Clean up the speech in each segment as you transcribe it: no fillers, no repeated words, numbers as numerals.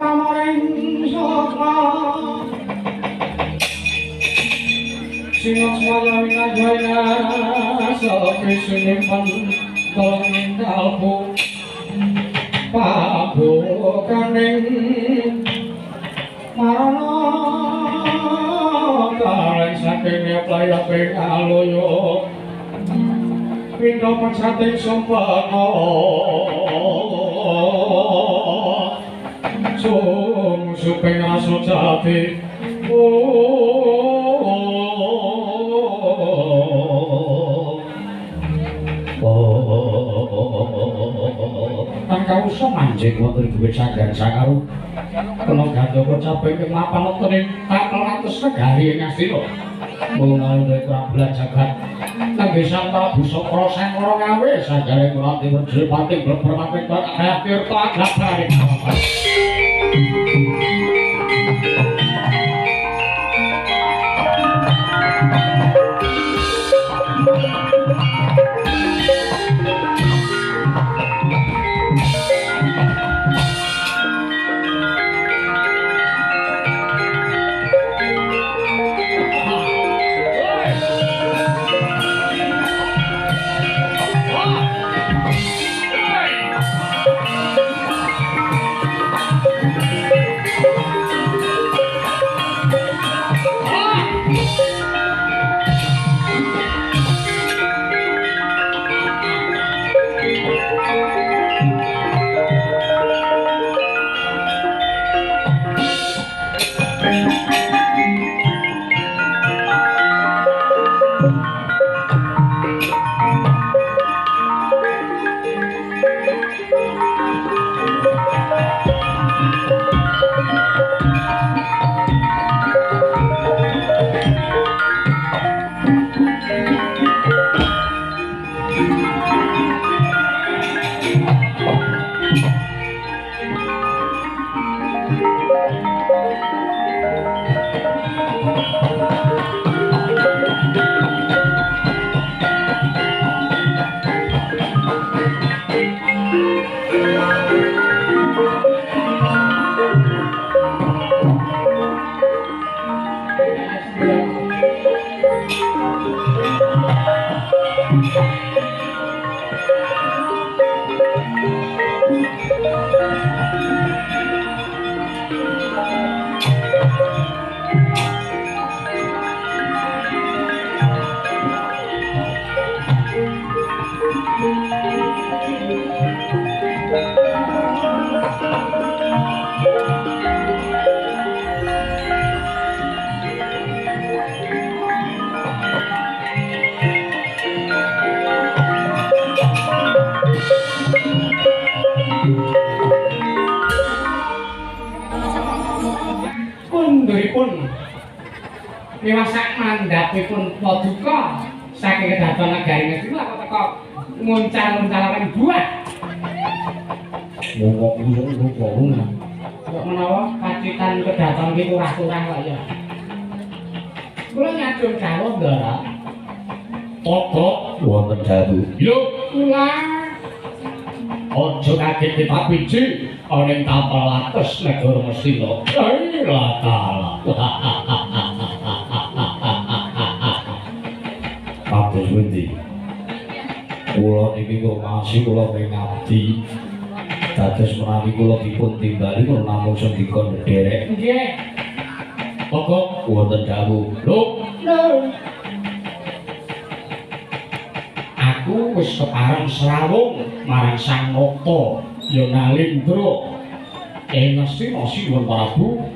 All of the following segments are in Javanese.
Kamaring sokra Sinok semaya winajaya Sopi sinimpan Tolong kalbu Pabukaning Marana Kareng saking playa pingaloyo Pinto pensating sumpana suping rasa jati kan kau semanjing wonten duwe sanggan sangaru kena gandaka caping ing mapan wonten tak 100 negari ing Astina mulai dari Prabulan Jagat nangge Sang Prabu Sokra Sengkara ngawe sanjare kula diwedhi pati bleber pati kaya tirta agrabari niwasak mandhapipun Paduka saking kedaton negari Ngastina kok teko nguncal-nguncalaken buah. Monggo kula kok menawa kacitan kedaton iki kurang-kurang kok ya. Kula nyadun kawuh, Ndara. Pokok wonten dalu. Yo, kula ojo kaget dipapiji ana ing tapel ates negara Ngastina. La taala. Kados pundi? Kula niki kok masih kula pengabdi. Dados menawi kula dipun timbali kula namung sendika ndherek. Nggih. Pokok wonten dawuh. Lho. Aku wis kepareng srawung marang Sang Nata Yanalendra ing Ngastina Sinuwun Prabu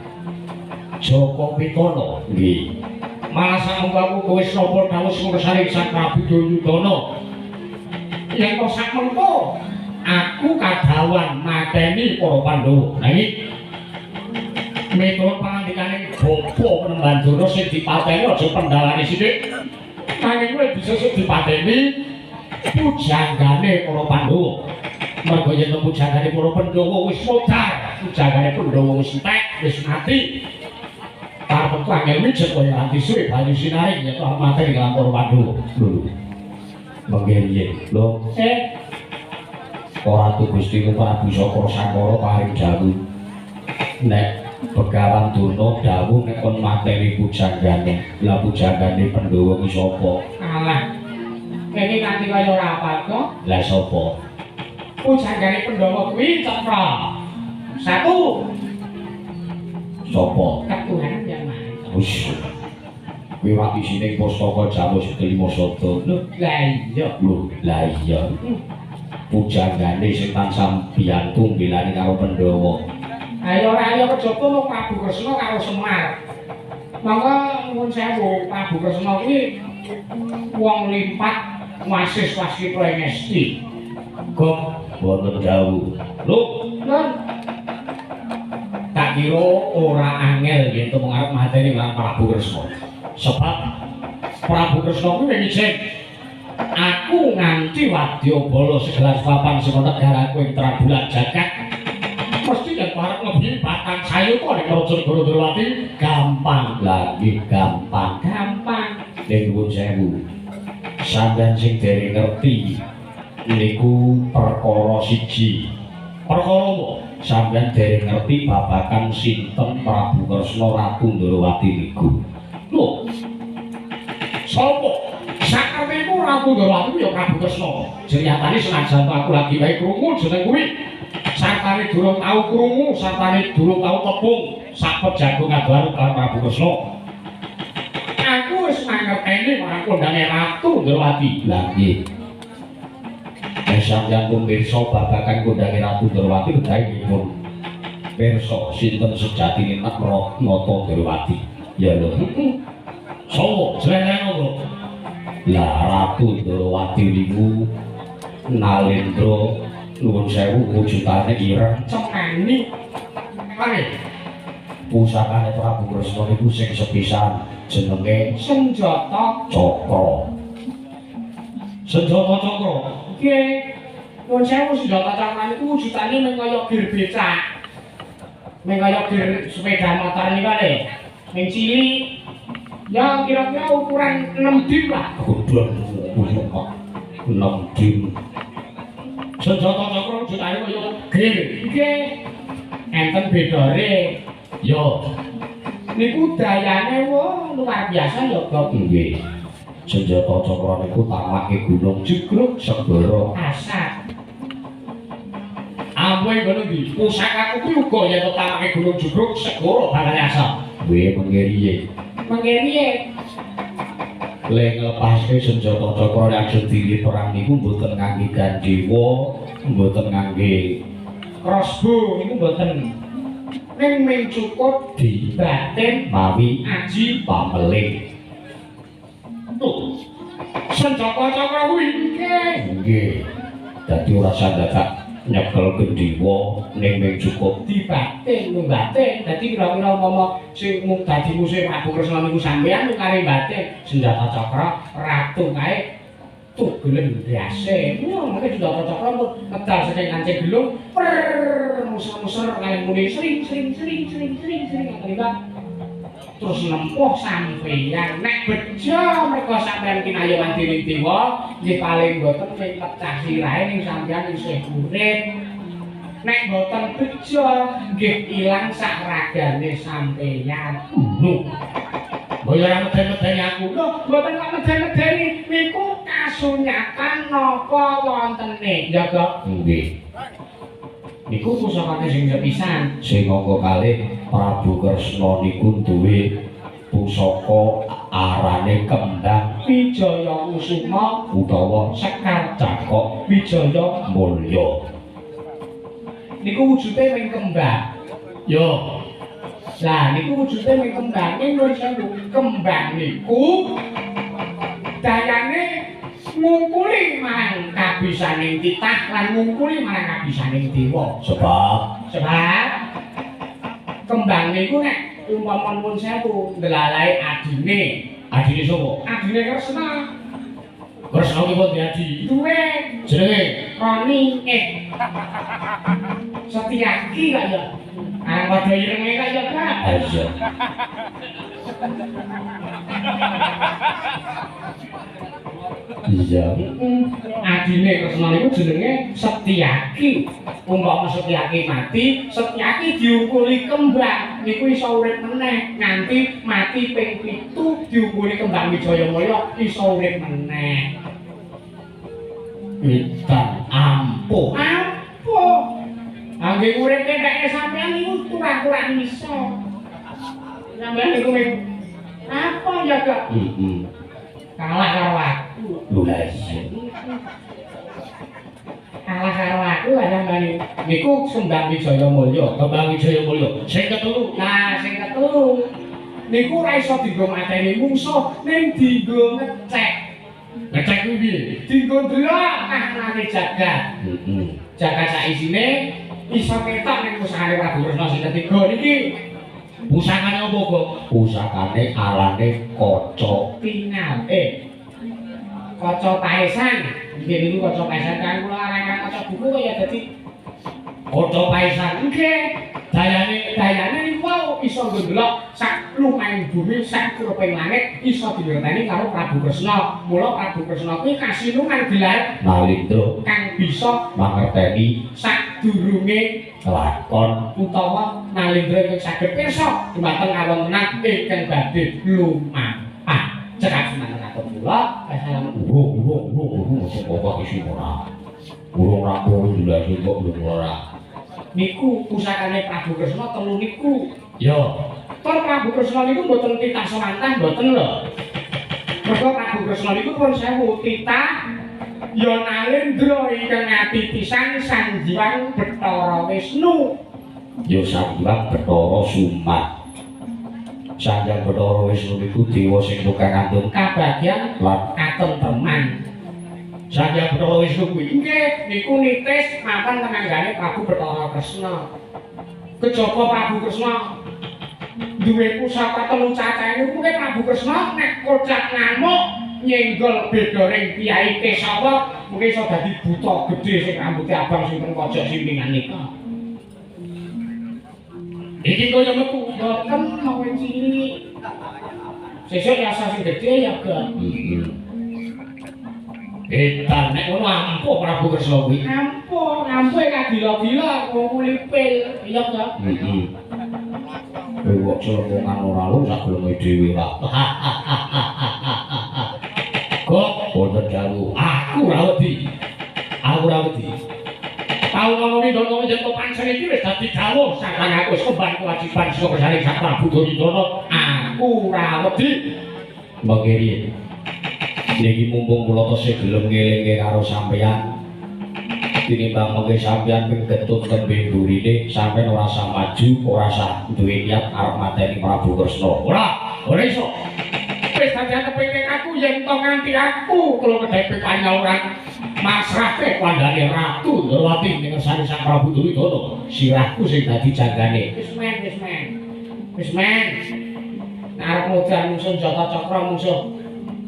Jaka Pitana. Nggih. Malah samangku wis napa dawuh sumursari Sang Prabu Duryudana. Yen kok sakmengko aku kadawan mateni para Pandhawa. Lah iki miturut pangandikaning Bapa Penembandana sing dipateni aja pendhalane sithik. Nanging kowe bisa dipateni pujanggane para Pandhawa. Mergo yen pujanggane para Pandhawa wis modar, pujanggane Pandhawa wis entek, wis mati. Karepku angel mijet kaya anti suwe banyu sinaring yen kok mateni karo para Pandhawa. Lho. Mengge lho. Ora tu Gusti Prabu Sokra Sangkara paring dawuh. nek Begawan Durna dawuh nek kon mateni pujanggane. Lah pujanggane Pandhawa ki sapa? Alah. Kene kanthi kaya ora apa kok. Lah sapa? Pujanggane Pandhawa kuwi Cakra. Satu. Sapa? Ketuhanan yang maha. Wis. Kuwi wae isine pustaka Jawa Sedelima Sada. Lho, lah iya. Lho, lah iya. Pujanggane sing tansah biyantu mbelani karo Pandhawa. Ayo ora ayo kejaba mung Prabu Kresna karo Semar. Mangka nuwun sewu, Prabu Kresna kuwi wong limpat wasis waskita ing Esti. Kok boten dawuh. Lho, Nun, tak kira ora angel yen to ngarep mateni marang Prabu Kresna. Sebab Prabu Kresna kuwi wing ijik. Aku nganti wadyabala segelas papan saka negaraku ing Trabulan Jagat. Mesti yen arep ngebi batang sayu kok ning Raja Gorodrowati gampang lagi gampang. Ning nuwun sewu. Sampeyan sing dereng ngerti niku perkara siji. Perkara apa? Sampeyan dereng ngerti babagan sinten Prabu Kresna Ratu Ndrawati niku. Lho. Sapa? Sakarepku Ratu Ndrawati ya Prabu Kresna. Jeriatane senajan aku lagi wae krungu jeneng kuwi. Sartane durung tau krungu, sartane durung tau tepung sak jagung abar karo Prabu Kresna. Aku wis mangerteni marang kondange Ratu Ndrawati. Lah nggih. Sampeyan pun pirsa babagan kondange Ratu Ndrawati kedahipun pirsa sinten sejatine Nata Ndrawati. Ya lho. Sopo jenenge ngono? Lah Ratu Ndrawati niku Nalendra nuwun sewu wujudane ireng cemani. Mari. Pusakane Prabu Kresna niku sing sepisan jenenge Senjata Cakra. Senjata Cakra. Nggih. Nuwun sewu senjata Cakra niku wujudane mung kaya gir becak. Mung kaya gir sepeda motor niku lho. Ming cilik. Ya kira-kira ukuran 6 dim lah. Godhong 6 dim. Senjata Cakra wujudane kaya gir. Nggih. Enten bedane. Yo, Niku dayane luar biasa ya, Bob. nggih. Senjata Cakra niku tamake Gunung Jugruk Segara Asat. Amwe ngono iki. Pusakaku kuwi uga yen tamake Gunung Jugruk Segara bakal asap. Kuwi mengeriye. Mengeriye. Lek nglepaske senjata Cakra lajeng diri perang niku mboten ngangge gandewa, mboten ngangge Crossbow niku mboten. Ning cukup dibaten mawi aji pameling. tuh. Senjata Cakra kuwi nggih. Nggih. Dadi ora sandadak nyekel gandewa ning cukup Dibaten, baten. Dadi kira-kira umpama sing mung dadi musuh Prabu Kresna niku sampeyan kare baten senjata Cakra ratu kae tugelen ndase. Mengke senjata Cakra medal saking kancing gelung muser-muser kalih muni sering terus nempuh sampeyan nek bejo mergo sampeyan kinayoan dening dewa nggih paling boten ning pecah sirahe ning sampeyan isih urip nek boten bejo nggih ilang sak ragane sampeyan. Boyo medeni aku. Lho, mboten kok medeni niku kasunyatan napa wontene, Jaga? Nggih. Niku pusakane sing sepisan. Sing angka kalih Prabu Kresna niku duwe pusaka arane Kembang Wijaya Kusuma utawa Sekar Cakok Wijaya Mulya. niku wujude ming kembang. Yo, Lah niku wujude ming kembang, ing kembang niku dayane ngungkuli marang kabisaning titah lan ngungkuli marang kabisaning dewa. sebab Kembang niku nek umpama nuwun sewu ndelalae adine sapa? Adine Kresna. Kresna ki pun diadi. Duwe Jenenge Roni Setyaki kok ya. Arep padha irenge kok ya, Kak. aja. Iya. Adine Kresna niku jenenge Setyaki. Umpama Setyaki mati, Setyaki diungkuli kembang niku iso urip meneh nganti mati ping 7 diungkuli kembang Wijayamaya iso urip meneh. Edan ampuh. Ampuh. Angge urip kene sampeyan niku kurang-kurang iso. Sampeyan niku apa ya kok? Kalah karo aku. Lho la iya. Kalah karo aku sampeyan niku Sembang Wijayamaya. Kembang Wijayamaya sing ketelu. Nah, sing ketelu niku ora iso dienggo mateni mungsuh, ning dienggo ngecek. Ngecek kuwi piye? Dienggo ndelok kahanane jagat. Jagat sak isine iso ketok ning pusakane Prabu Kresna sing ketiga niki. Pusakane apa kok? Pusakane alane kaca Tingal. Kaca Paesan. Nggih niku kaca Paesan kan kula aran kaca buku kaya dadi kaca Paesan. nggih. Dayane niku wau iso ndelok sak lumahing bumi sak kruping langit iso dingerteni karo Prabu Kresna. Mula Prabu Kresna kuwi kasinungan gelar Nalindra kang bisa mangerteni sadurunge lakon utawa nalindra ingkang saged pirsa dumateng kawontenan ingkang badhe lumampah. Cekap semanten kula salam kok isi ora. Urung rampung jelas kok belum ora. niku pusakane Prabu Kresna telu niku. Ya, Tur Prabu Kresna niku mboten titah semantah mboten lho. Mergo Prabu Kresna niku pun sewu titah ya nalindra ingkang ati pisan Sanjiwang Bathara Wisnu. ya Sanjiwang Bathara Sumat. Sanjiwang Bathara Wisnu niku dewa sing tukang antun Kabagyan lan katentreman. Sanjiwang Bathara Wisnu kuwi Nggih, niku nitis mapan tenaggane Prabu Bathara Kresna. Kejaba Prabu Kresna duwe pusaka telu cacahe niku Prabu Kresna nek kocak ngamuk nyenggol bedoring Kyai Kesawa mungkin iso dadi buta gedhe sing rambuté abang sing teng pojok simpingan nika. iki kaya metu. Boten mau cilik. Sesuk ya sing gedhe ya, Gon. Edan nek ngono ampuh Prabu Kresna kuwi. Ampuh kagila-gila wong kulipil. Iya, Gon. Kowe kok celongan ora lu sak geleme dhewe ra. Kok boten dalu. Aku ora wedi. Tau ngomongi dono yen to pancen iki wis dadi dawuh sampeyan aku wis kembang kewajiban saka kersane Sak Prabu Duryudana. Aku ora wedi. Mengkiri. Niki mumpung kula tesih gelem ngelinge karo sampeyan. Tinimbang mengke sampeyan ping ketut tembe burine sampeyan ora usah maju, ora usah duwe niat arep mateni Prabu Kresna. Ora iso. Wis dadi kepengin aku yen to nganti aku kula kedhepe kanyawuran masrahke kandhane ratu Ndrawati ning ngersane Sang Prabu Duryudana. Sirahku sing dadi jagane. Wis men. Arep mudan musuh Jata Cakra musuh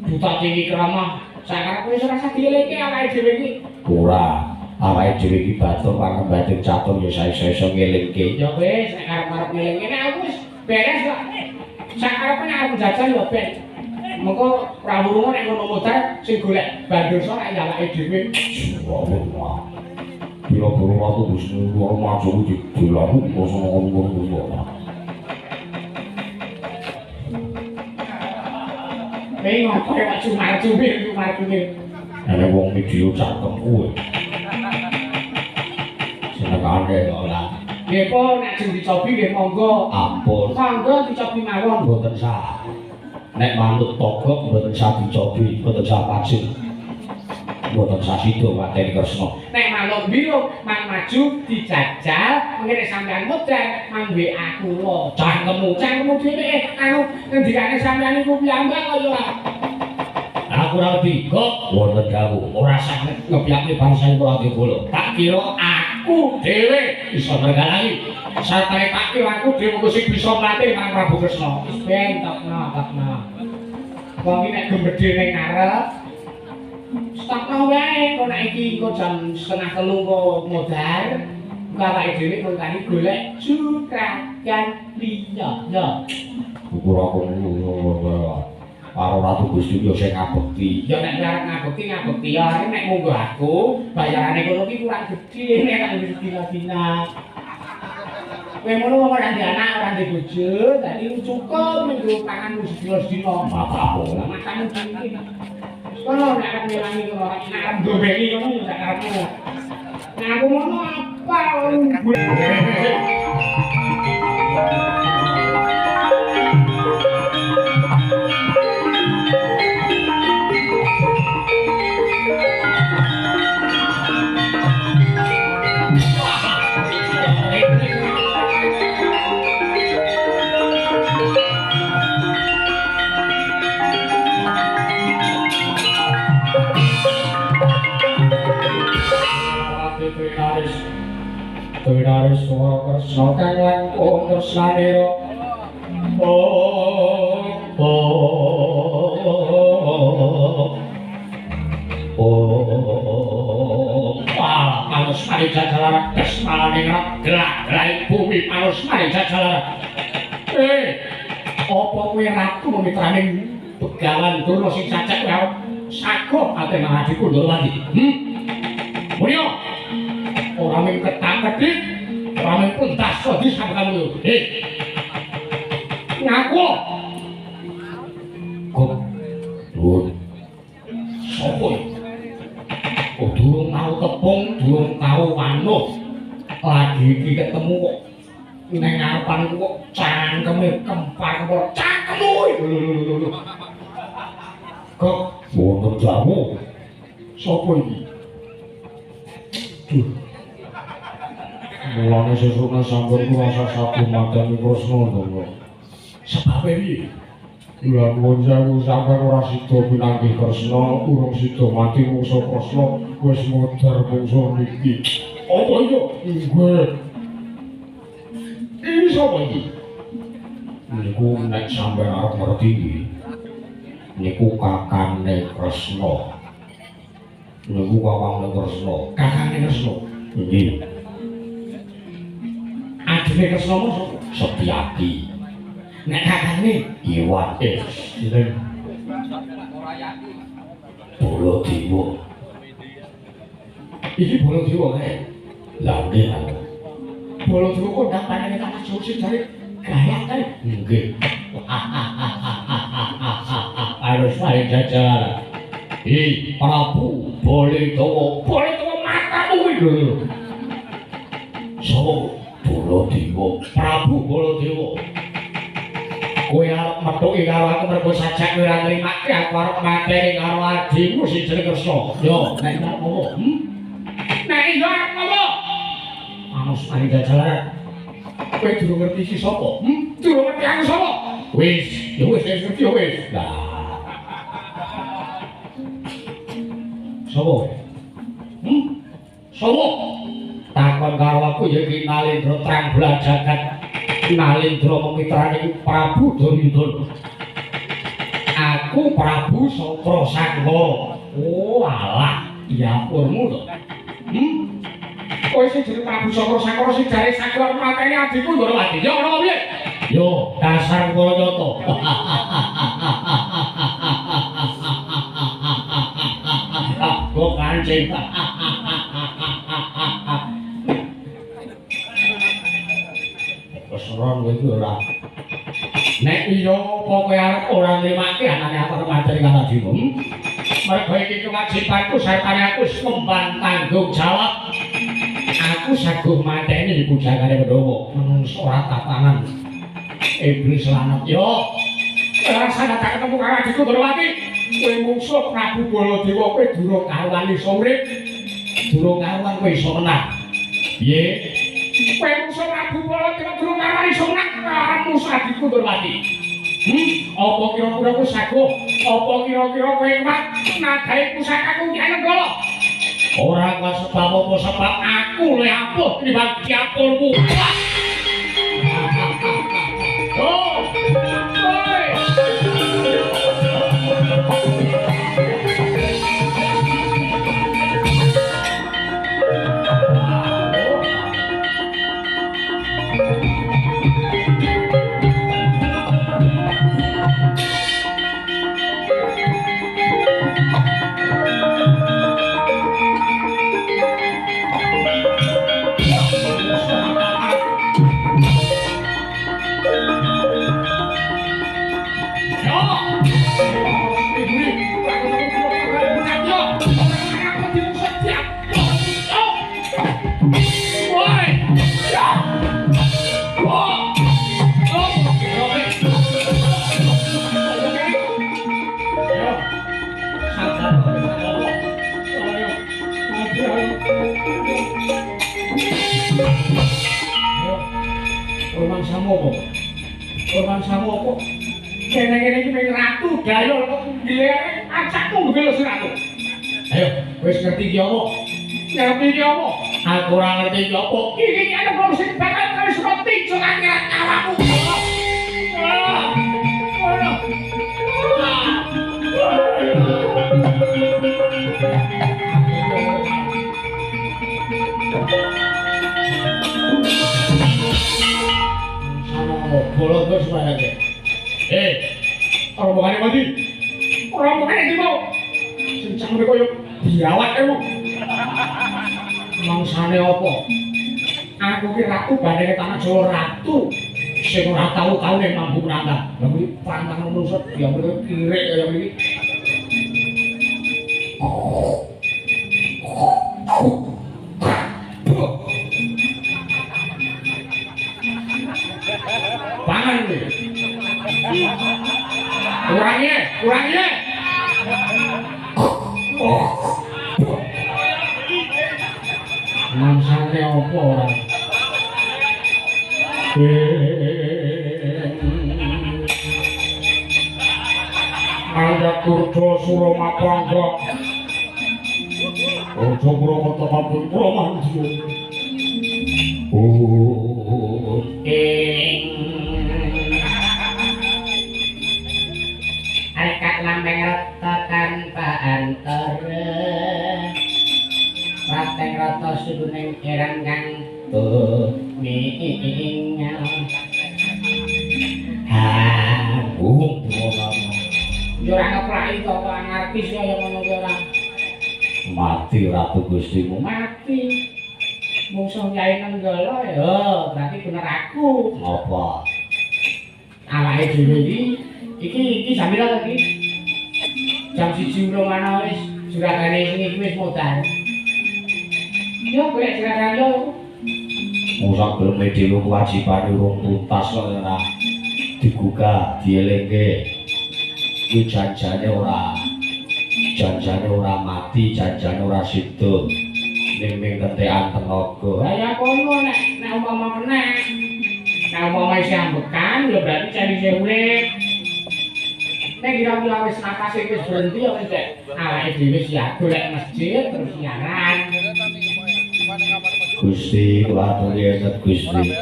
Buta Tinggi Krama. Sakarep wis ora usah dielingke awake dhewe iki. Ora. Awake dhewe iki batur pangembating catur ya sae-sae ngelingke. Ya wis nek arep ngelingke nek aku wis beres kok. Sakarepe nek arep jajan ya ben. Mengko prawurungan nek ngono modal sing golek bandosa nek awake dhewe. Wah. Pira-pira waktu wis ora maju iki dilaku kosong ngono-ngono. Ning ngopo ya cumar-cumir. Ana wong video cakep kuwi. Senengane ora. Nggih po nek sing dicobi nggih monggo. Ampun. Monggo dicobi mawon mboten sah. Nek manut togok mboten sah dicobi, mboten sah pacin. Mboten sah sida mateni Kresna. Nek manut biru mang maju dijajal, mengene sampean modal mang WA kula. Cangkemmu dhewe anu ngendikane sampean niku piyambak kaya ora. Aku ora wedi kok wonten dawuh ora saged ngebyake bangsa kula kula. Tak kira aku dhewe iso nergalani. Satare tak kira aku dhewe sing bisa mlatih Kang Prabu Kresna. Wis ben takna. Wong iki nek gembedhe ning ngarep takna wae kok nek iki engko jam 2:30 kok modal. Awake dhewe mengkani golek juragan liya. Ya. Ukur aku ngono. karo Ratu Gusti yo sing ngabekti. Ya nek arep ngabekti ya nek monggo aku bayarane kono ki kurang gedhe nek kang dina-dina. Kowe ngono wong ora ndek anak, ora ndek bojo, dadi cukup minggu tanganmu sedina-sedina. Matamu. Matamu dingin. Kono nek arep ngelangi kono, nek arep ndombeni kono ya sak karepmu. Nek aku ngono apa? Winaris Swara Kresna kang langkung tresnanira Manusmari Jajalaran Kesmalaning Gerak-gerai bumi Manusmari Jajalaran apa kowe ratu mitraning begawan Durna sing cacak kowe sago ate maradiku Ndorowati Mulya ora mung ketak-ketik, ora mung pentas kok disang kamu. Ngaku. Kok Lur. Sopo? Durung tau tepung, durung tau wanuh. Lagi iki ketemu kok ning ngarepanku kok cangkeme kempar kok cangkemmu. Kok wonten jamu. Sopo iki? Mulane sesuk sampun kuwasa sabu madani Kresna to. Sebabe piye? Lan wong jawu sampeyan ora sida pinanggih Kresna, urung sida mati mungsa Kresna wis modar mungsa niki. Apa iya? Nggih. Iki sapa iki? Niku nek sampeyan arep ngerti niku kakane Kresna. Niku kakane Kresna. Kakane Kresna. Nggih. Adine Kresna Setyaki. Nek kakane Iwan sinten? Baladewa. Iki Baladewa kae. Lah nggih. Baladewa kok ndang panenge tanah Josi dari gayah kae. Nggih. Harus paling jajar. Prabu Baladewa matamu iki lho. So Baladewa, Prabu Baladewa. Kowe arep methuki karo aku mergo sajak kowe ora nrimake aku arep mateni karo adhimu sing jeneng Kresna. Yo, nek arep ngopo? Nek yo arep ngopo? Anus mari jajalan. Kowe durung ngerti iki sapa? Durung ngerti aku sapa? Wis, yo wis ngerti yo wis. Lah. Sapa? Sapa? Takon karo aku ya iki Nalendra Trang Blajagat. Nalendra memitrani Prabu Duryudana. Aku Prabu Sakrasangga. Oh alah, diapurmu to. Kowe sing jeneng Prabu Sakrasangga sing jare saklar mateni adhiku Ndorowati. Ya ngono piye? Yo, dasar Kayata. Kok kancing. Keseron kowe iki ora. Nek iya apa kowe arep ora nrimake anane aku materi kata dimu. Mergo iki kewajibanku sartane aku memban tanggung jawab. Aku saguh mateni pujangane Pandhawa. Menungso ora tatanan. Iblis lanat yo. Ora sana tak ketemu karo adikku Ndorowati. Kowe mungsuh Prabu Baladewa kowe durung karuan iso urip. Durung karuan kowe iso menang. Piye? Kowe mungsuh Prabu Baladewa durung karuan iso menang karo musuh adikku Ndorowati. Apa kira-kira kowe saguh? Apa kira-kira kowe kuat nadahi pusakaku Kyai Nenggala? Ora kuat sebab apa sebab aku luwih ampuh tinimbang diapurmu. Oh! ngono. Mangsamu apa? Kene-kene iki mung ratu gayol kok nggih acakmu nggih lho si ratu. Ayo, wis ngerti iki apa? Ngerti iki apa? Aku ora ngerti iki apa. Iki ana wong sing bakal kaya roti jangan ngerat awakmu. Bolong terus banyak. Rombongan mati. Rombongan iki mau. Sencang mereka yo diawat kamu. Mangsane apa? Aku ki ratu bandenge tanah Jawa ratu. Sing ora tau-taune mampu nangga. Lah kuwi pantang menungso ya mereka kirik kaya iki. Pangan kuwi. Kurangnya. Mangsane apa ora? Anda kurdo suro mapangga. Ojo Purwokerto pabrik Purwomandya. Rekat lambeng rata tanpa antara. Rateng rata suduning irang kang tumingal. Yo ora ngeplaki to kok anarkis kaya ngono ki ora. Mati ratu Gustimu mati. Mungsuh Kyai Nenggala ya berarti bener aku. Apa? Awake dhewe iki jam pira to iki? Jam 1 ana wis juragane sing iki wis modal. Yo golek juragan yo. Musak gelem dhewe kewajibane urung tuntas kok ora digugah, dielingke. Kuwi janjane ora mati, janjane ora sida. Ning kentekan tenaga. Ha ya kono nek umpama meneh. Nek umpama isih ambekan ya berarti cari urip. Nek kira-kira wis napas wis berhenti ya wis awake dhewe siap golek masjid terus siaran. Gusti kula aturi etet Gusti.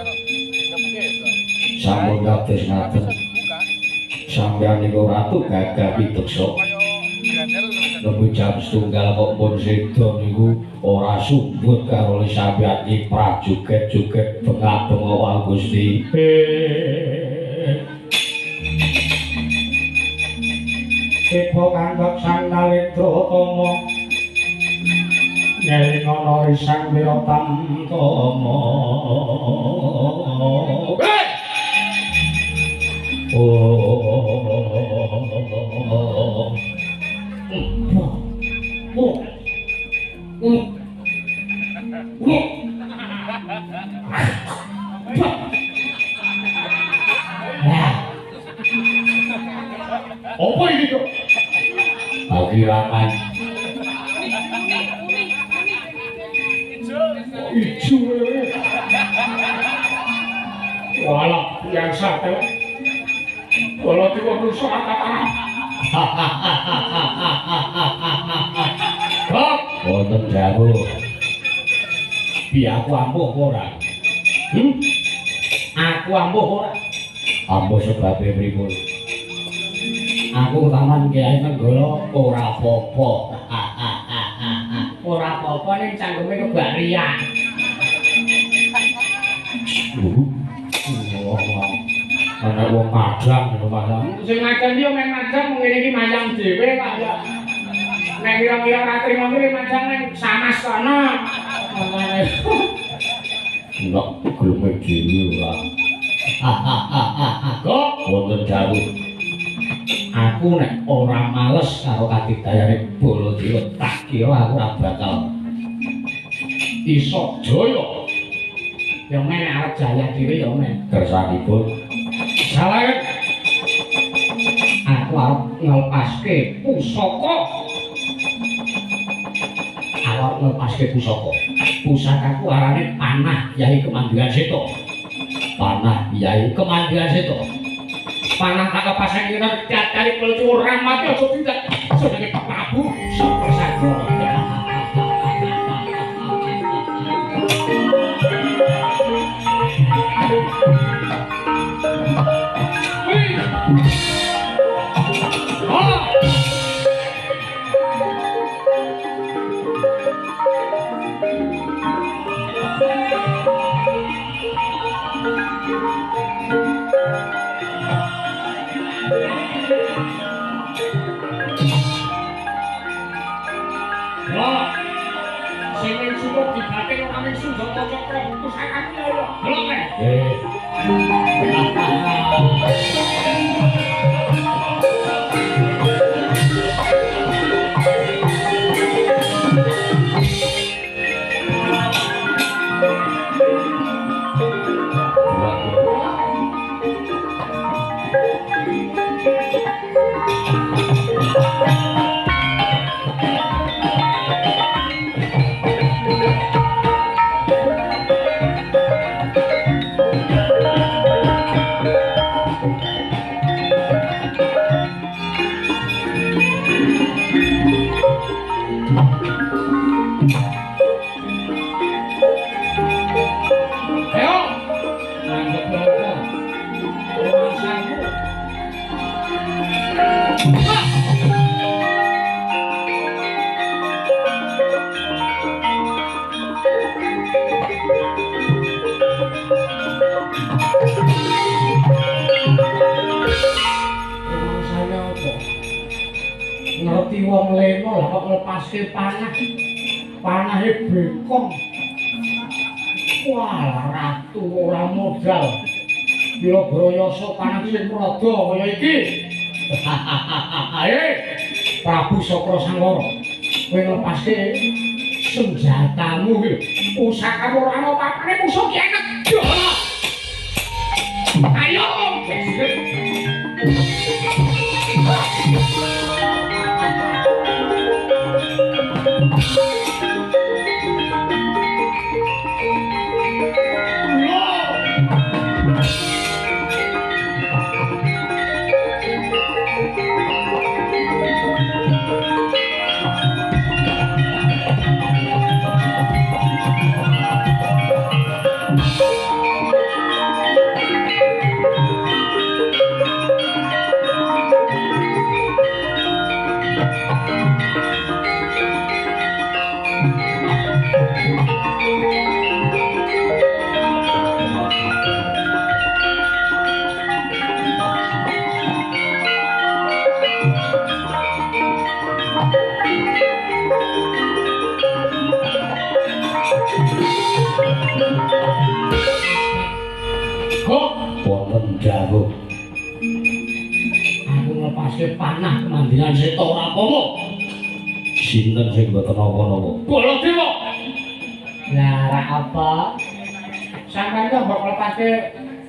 Sampun kados ngaten. Sampeyan niku ratu gagah pituksa. Nemu jam setunggal kok pun sedo niku ora sumbut karo sampeyan iki prajuget-juget bengak-bengok wae Gusti. Kepo kanggap sang Nalendra Tama. Nyai ngono risang Wirotama. Apa ini kok? Akhirangan. Ijo. Walah, yang sate. Kalau tiba rusak kata. Kok? Wonten jago. Bi aku ampuh ora? Aku ampuh ora? Ampuh sebab pripun? Aku taman Kyai Nenggala ora apa-apa. Ora apa-apa ning cangkeme kebak riyan. Ana wong madang lho Mas. Sing madang yo men madang ngene iki mayang dhewe Pak ya. Nek kira-kira ora trimo kuwi madang ning samas kono. Nek gelem dhewe ora. Kok wonten dawuh. Aku nek ora males karo kadidayane Baladewa tak kira aku ora bakal iso jaya. Ya men arep jaya dhewe ya men. Kersanipun salah. Aku arep nglepaske pusaka. Arep nglepaske pusaka. Pusakaku arane panah Kyai Kemandungan Seta. panah Yai kemandian seto. Panah tak kepasang kita tiap-tiap pelcu ramati aja tidak sebagai Prabu Sokro Sagara. Sing cukup dibating ora ning Sundata Cakra pusakane lho. Delok ngerti wong leno lah kok nglepaske panah. Panahe bekong. Wah, ratu ora modal. Bila Brayasa panah sing rada kaya iki. Ayo, Prabu Sokro Sangara. Kowe nglepaske senjatamu iki. Pusakamu ora ana papane musuh ki enek. Ayo. Jago. Aku nglepaske panah kemandingan seta ora apa-apa. Sinten sing mboten napa-napa? Baladewa. Lah ora apa? Sampeyan kok mbok nglepaske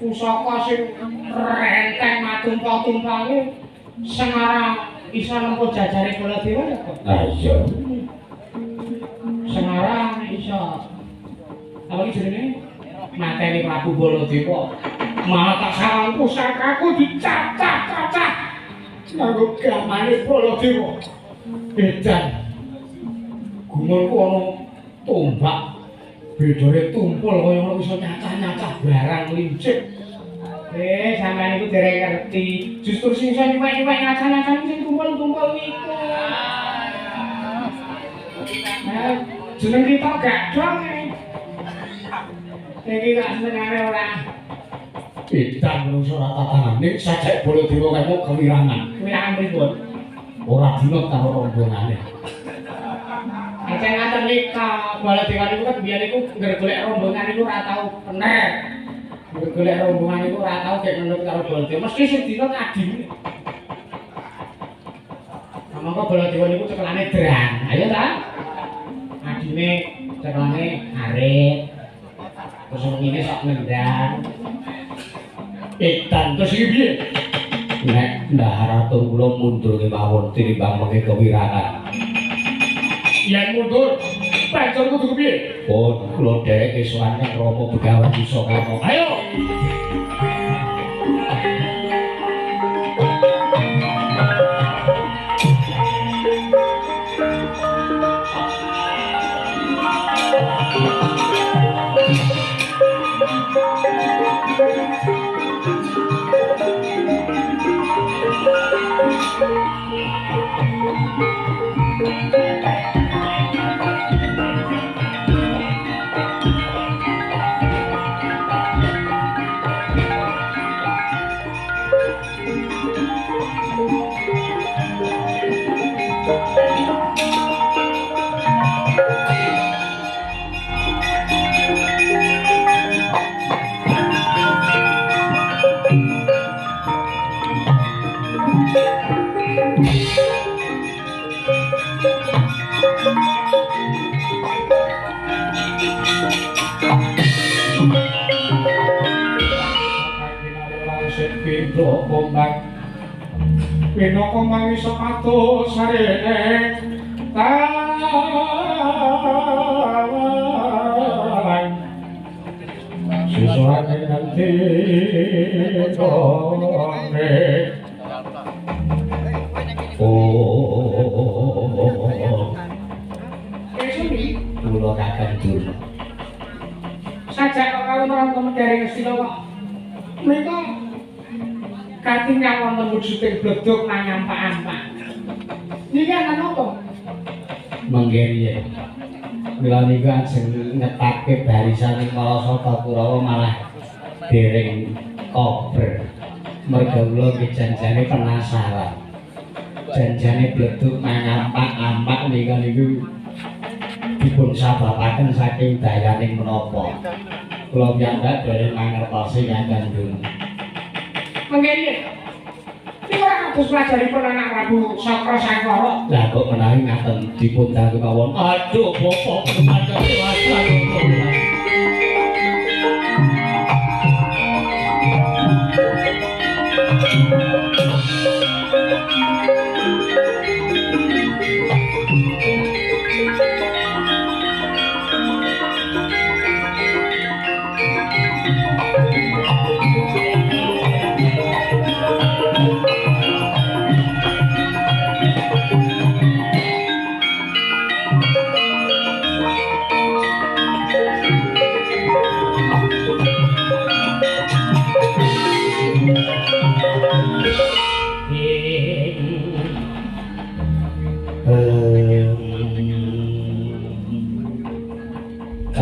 pusaka sing renteng matumpa-tumpamu Semara iso nempuh jajare Baladewa ya kok. Ah iya. Semara iso apa iki jenenge? Mateni Prabu Baladewa. Malah tak sarang pusakaku dicacah-cacah kanggo gamane Baladewa. Edan gumunku ana tombak bedane tumpul kaya ngono iso nyacah-nyacah barang lincip. Sampeyan iku dereng ngerti. Justru sing iso nyuwek-nyuwek nyacah-nyacah sing tumpul-tumpul niku. Jeneng kita gak dong. Iki tak senengane ora. Edan menungso rata tangane sajak Baladewa kamu kewirangan. Kewirangan pripun? Ora dinot karo rombongane. Encen ngaten nika Baladewa niku kan biyen niku nggolek rombongan niku ora tau penek. Nggolek rombongan niku ora tau gek nunut karo Baladewa. Mesti sing dinot adine. Monggo Baladewa niku cekelane drang. Ayo ta? Adine cekelane arit. Terus ngene sok ngendang. Edan terus iki piye? Nek ndaharatur kula mundur kemawon tinimbang mengke kewirangan. Yen mundur, pancen kudu piye? Oh, kula dhek kesuwane Rama Begawan Pusaka. Ayo! Pinoko mangi sepatu sarene tawai susane nanti kone kula kakang Durna sajak kok kawin nonton dari Ngastina kok menika katingal wonten wujuding blodhog nang ampak-ampak. Niki ana napa? menggen mila niku ajeng ngetake barisan Malasata Kurawa malah dereng kober. Merga kula janjane penasaran. Janjane blodhog nang ampak-ampak niku dipun sababaken saking dayaning menapa. Kula piyambak dereng mangertosi Kakang Durna. Mengene. Niku ora kados pelajaripun anak Prabu Sakra Sangkara. Lah kok menawi ngaten dipun dangge mawon. Aduh bapak permajane wasan.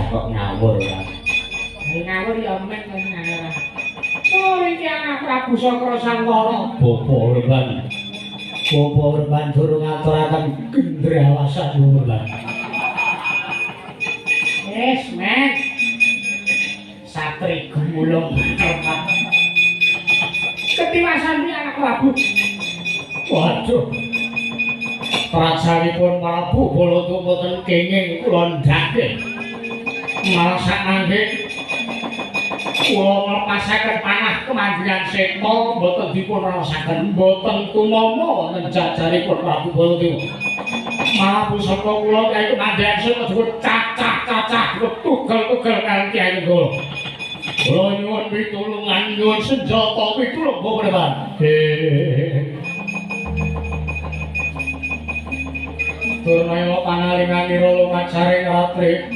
Kok ngawur ya. Ngawur ya men ngawur. Oh iki anak Prabu Sakra Sangkara. Bapak Urban. Bapak Urban durung ngaturaken gendrawasan Urban. Wes men. Satri gumulung cermat. Ketiwasan iki anak Prabu. Waduh. Prajanipun Prabu Baladewa boten kenging kula ndhake. Malah sakmangke kula nglepasaken panah kemandirian Seta boten dipun rasaken boten tumama wonten jajaripun Prabu Baladewa. Malah pusaka kula kaya kemandirian Seta dipun cacah-cacah tugel-tugel kanthi anggul. Kula nyuwun pitulungan nyuwun senjata pitulung Bapak. Durmaya panalinganira lumacaring ratri.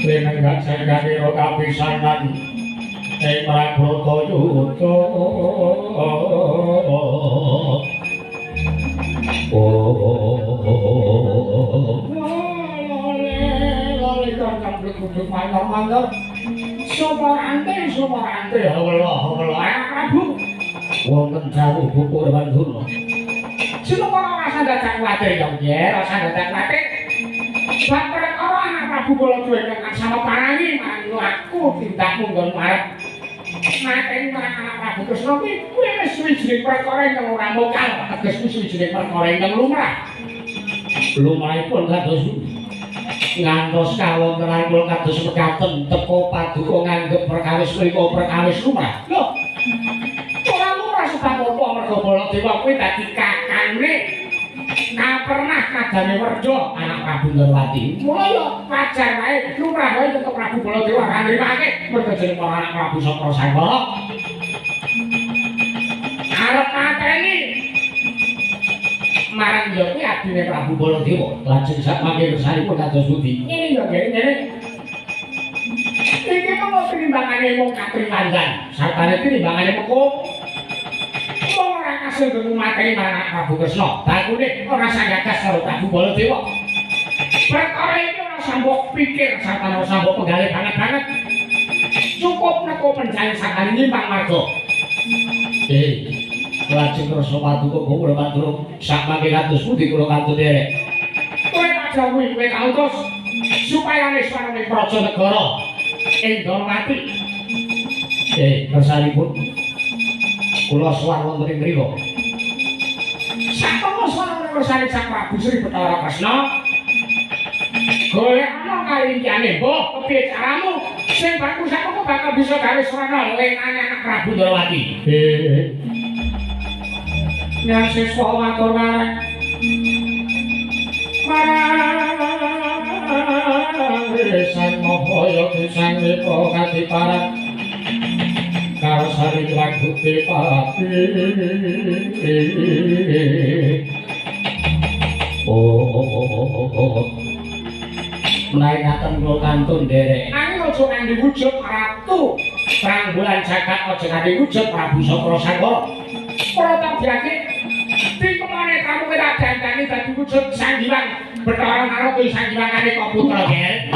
Lenenggan sangganira kapisanan ing Prabrata Yuda. Lali kang blek-blek mangar-mangar. Somarante, Allah, Prabu. Wonten dawuh Bapak Urban Durna. Sinapa rasa dadak kuwatir ya, nggih, rasa dadak kuwatir. Bapak ora anak Prabu Baladewa ingkang sama parangi marang aku tindak munggon marep. Mateni marang anak Prabu Kresna kuwi wis suwijining perkara ingkang ora mokal, teges suwijining perkara ingkang lumrah. Lumrahipun kados ngantos kawontenan kula kados mekaten teka paduka nganggep perkawis menika perkawis lumrah. Lho, ora lumrah sebab apa merga Baladewa kuwi dadi kakangne pernah kadane Werda anak Prabu Ndorowati. Mula ya wajar wae lumrah wae nek Prabu Baladewa ora nrimake merga jeneng anak Prabu Sakra Sangkara. Arep mateni marang ya kuwi adine Prabu Baladewa. Lajeng sak mangke kersanipun kados pundi? Ngene ya, ngene. Iki mengko tinimbangane mung katriwandan. Sartane tinimbangane mengko wong ora kasil materi marang Prabu Kresna. Bakune ora sanggagas karo Prabu Baladewa. Perkara iki ora sambok pikir sartane ora sambok penggalih banget-banget. Cukup neko penjaya sakali nyimpang marga. Lajeng Kresna Paduka kula matur sak mangke kados pundi kula kantun derek. Kowe tak jawuhi kowe kautus supaya niswarane praja negara ing Darawati. Kersanipun kula sowan wonten ing mriku. Satemah sowan kersane Sang Prabu Sri Bathara Kresna. Golek ana kalingkiane, mbah kepiye caramu sing bagus aku bakal bisa gawe srana lengane anak Prabu Darawati. Yang siswa matur marang Sang Mahaya Sang Wipo Kadiparan karo sari laguti pati. Menawi ngaten kula kantun derek. Nanging aja nganti wujud ratu Trangbulan jagat, aja nganti wujud Prabu Sakra Sangkara. Ora tak diake dikemane kamu kira dandani dadi wujud Sang Hyang Bathara karo Sang Hyangane kok putra nggih.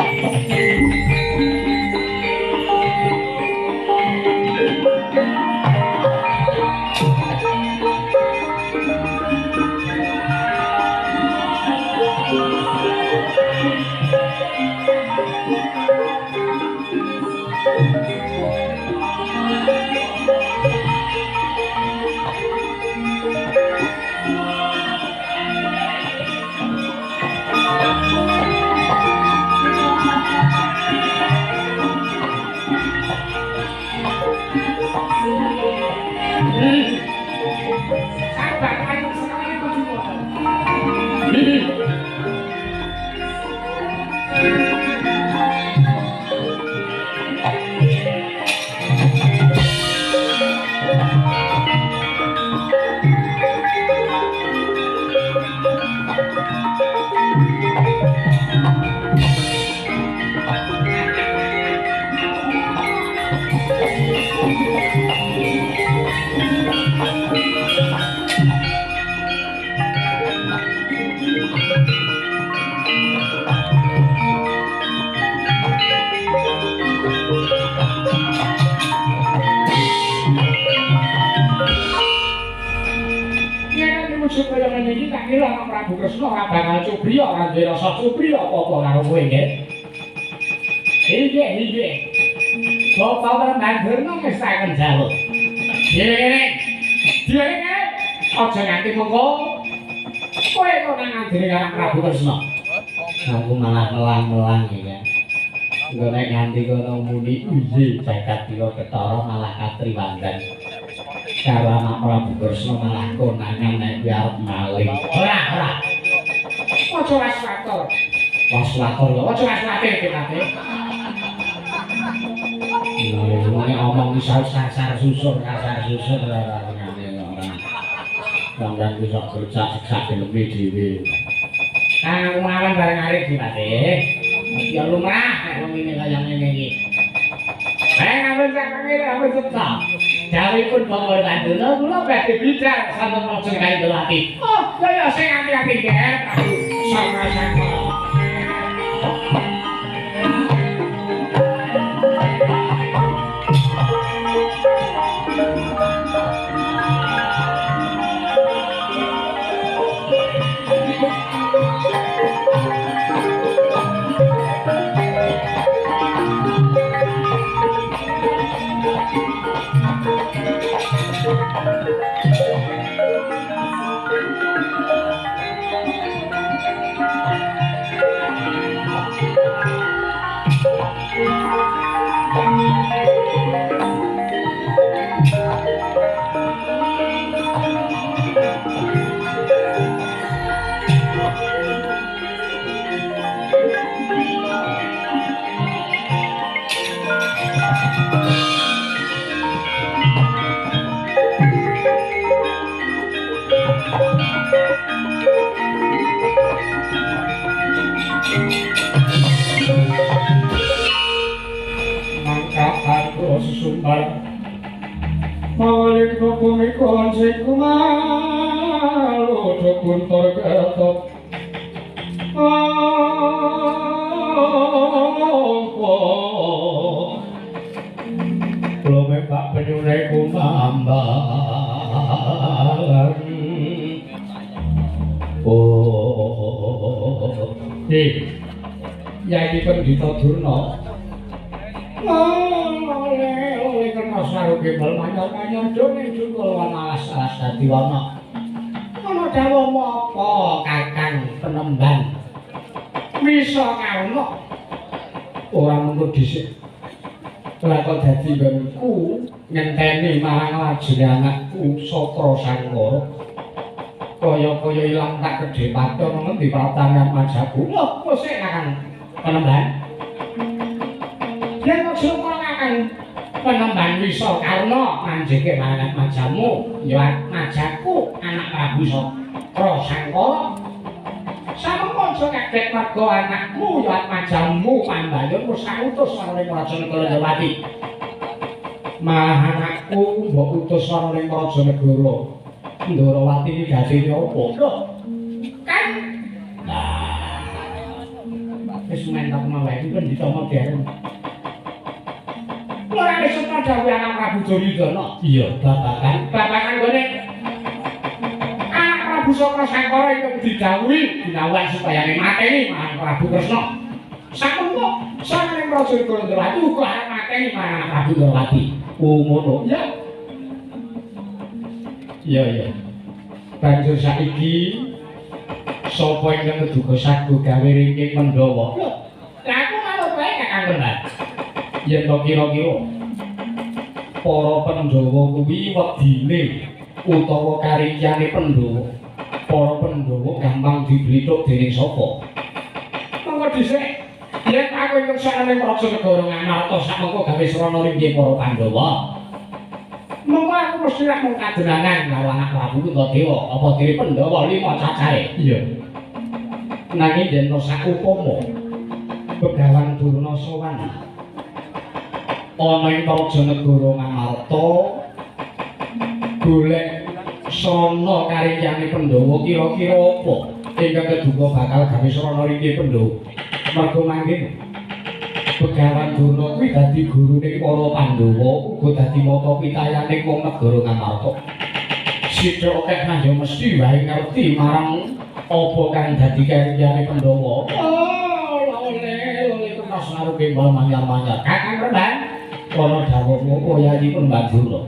Prabu Kresna ora bakal cubriya ora duwe rasa cubriya apa-apa karo kowe nggih. Nggih. Bapak Pramandurna ngestaken jaluk. Direne. Aja nganti mengko kowe kok nang ngandene karo Prabu Kresna. Aku malah melang-melang iki kan. Engko nek nganti kono muni uji jagat dira ketara malah katriwandan. Karo anak Prabu Kresna malah konangan nek kuwi arep maling. Ora. Aja waswator. Waswator lho, aja waswatir kene. Nek omong iso sasar susur ora ngene ora. Sampeyan bisa kerja sak geleme dhewe. Kang mawan bareng arep iki, Pak. Ya lumrah nek wong ngene kaya ngene iki. Ngampun sak ngene ampun cetak. Jawipun Bapak Banduna kula badhe bidal sampun Raja Kandolati. Oh, kaya sing ati-ati nggih. Sama-sama. Sumbar mawalin bumi kon sing kumalu guntur ketot kula mekak penyune kumambalan Yai Pendhita Durna oleh kena saruke bal manyar-manyar dene jungkul alas-alas dadi wana ana dawuh apa Kakang Penemban bisa kaono ora mengko dhisik lha kok dadi nggonku ngenteni marang lajeng anakku Satra Sangkara kaya-kaya ilang tak gedhe paton ngendi pratangan majaku lho sik Kakang Penemban yen kok Kakang Penemban wisa karna manjeke marang majamu ya majaku anak Prabu Satra Sangkara sampeyan aja kaget mergo anakmu ya majamu Pambayun wis kautus ana ing Raja Negara Ndrawati malah anakku mbok utus ana ing Raja Negara Ndrawati iki gatine apa lho kan wis mentak malah iki Pendhita modern ora wis ana dawuh anak Prabu Duryudana iya babakan gone anak Prabu Satra Sangkara iku didhawuhi dinawan supaya mateni marang Prabu Kresna sampun kok saking Raja Negara Ndrawati uga arep mateni marang Prabu Ndrawati ngono ya iya banjur saiki sapa ingkang ngeduga sagu gawe ringking Pandhawa lho lha aku manut wae Kakang Penemban yen to kira-kira para Pandhawa kuwi wedine utawa karyane Pandhawa para Pandhawa gampang diblithuk dening sapa monggo dhisik yen aku ingkang sakjane Raja Negara Ngamarta samengko gawe srana ringking para Pandhawa monggo aku mesti rak mung kadenangan karo anak Prabu Kuntadewa apa diri Pandhawa 5 cacahe iya nanging yen to sakupama Begawan Durna sowan ana ing Raja Negara Ngamarta golek srana karyane Pandhawa kira-kira apa ingkang keduka bakal gawe srana ringking Pandhawa mergo mangkin Begawan Durna kuwi dadi gurune para Pandhawa uga dadi mata pitayane wong negara Ngamarta. Sithik akeh nang yo mesti wae ngerti marang apa kang dadi karyane Pandhawa. Oleh kena saruke bal manyar-manyar. Kakang Penemban, ana dawuhmu apa Yai Penemban Durna.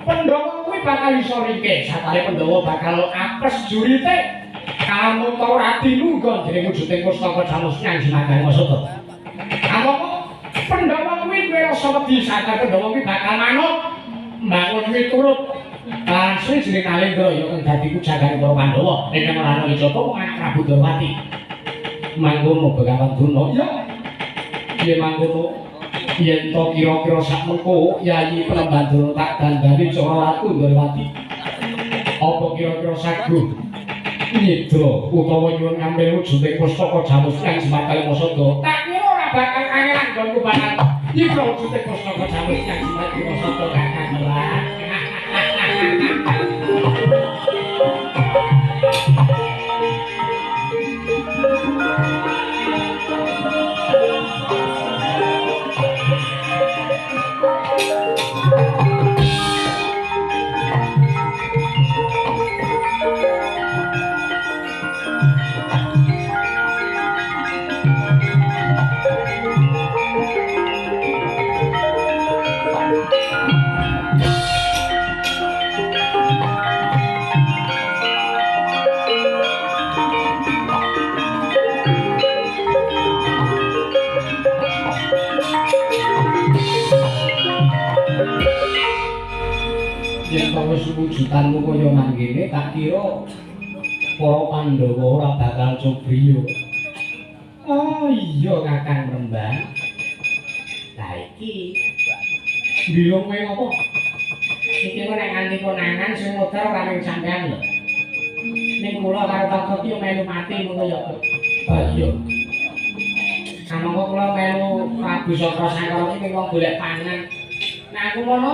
Pandhawa kuwi bakal iso ringkih, satare Pandhawa bakal apes jurite. Kamu tau rati nunggon dening wujuding pustaka Jamusnyang Sinagari Masada. Apa Pandhawa kuwi duwe rasa wedi sadar Pandhawa kuwi bakal manut mbangun miturut lan Sri Jering Nalendra ya kang dadi pujagane para Pandhawa ingkang marana Wijata kok anak Prabu Ndrawati. Mangkono Begawan Durna ya. Yen mangkono yen to kira-kira sakmengko Yai Penemban Durna tak dandani cara Ratu Ndrawati. Apa kira-kira saguh nyidra utawa nyuwun ngambil wujuding pustaka Jamusnyang Sinagari Masada. Tak kira ora bakal kangelan nggonku bakal nyidra wujuding pustaka Jamusnyang Sinagari Masada Kakang Penemban. Wujudanmu kaya mangkene tak kira para Pandhawa ora bakal cobriya. Oh iya Kakang Penemban. Lah iki bilung kowe apa? Iki kok nek nganti konangan sing modal ora ning sampean lho. Ning kula karo tangga iki melu mati ngono ya. Ah iya. Kamangka kula melu Prabu Satra Sangkara iki wong golek pangan. Nek aku ngono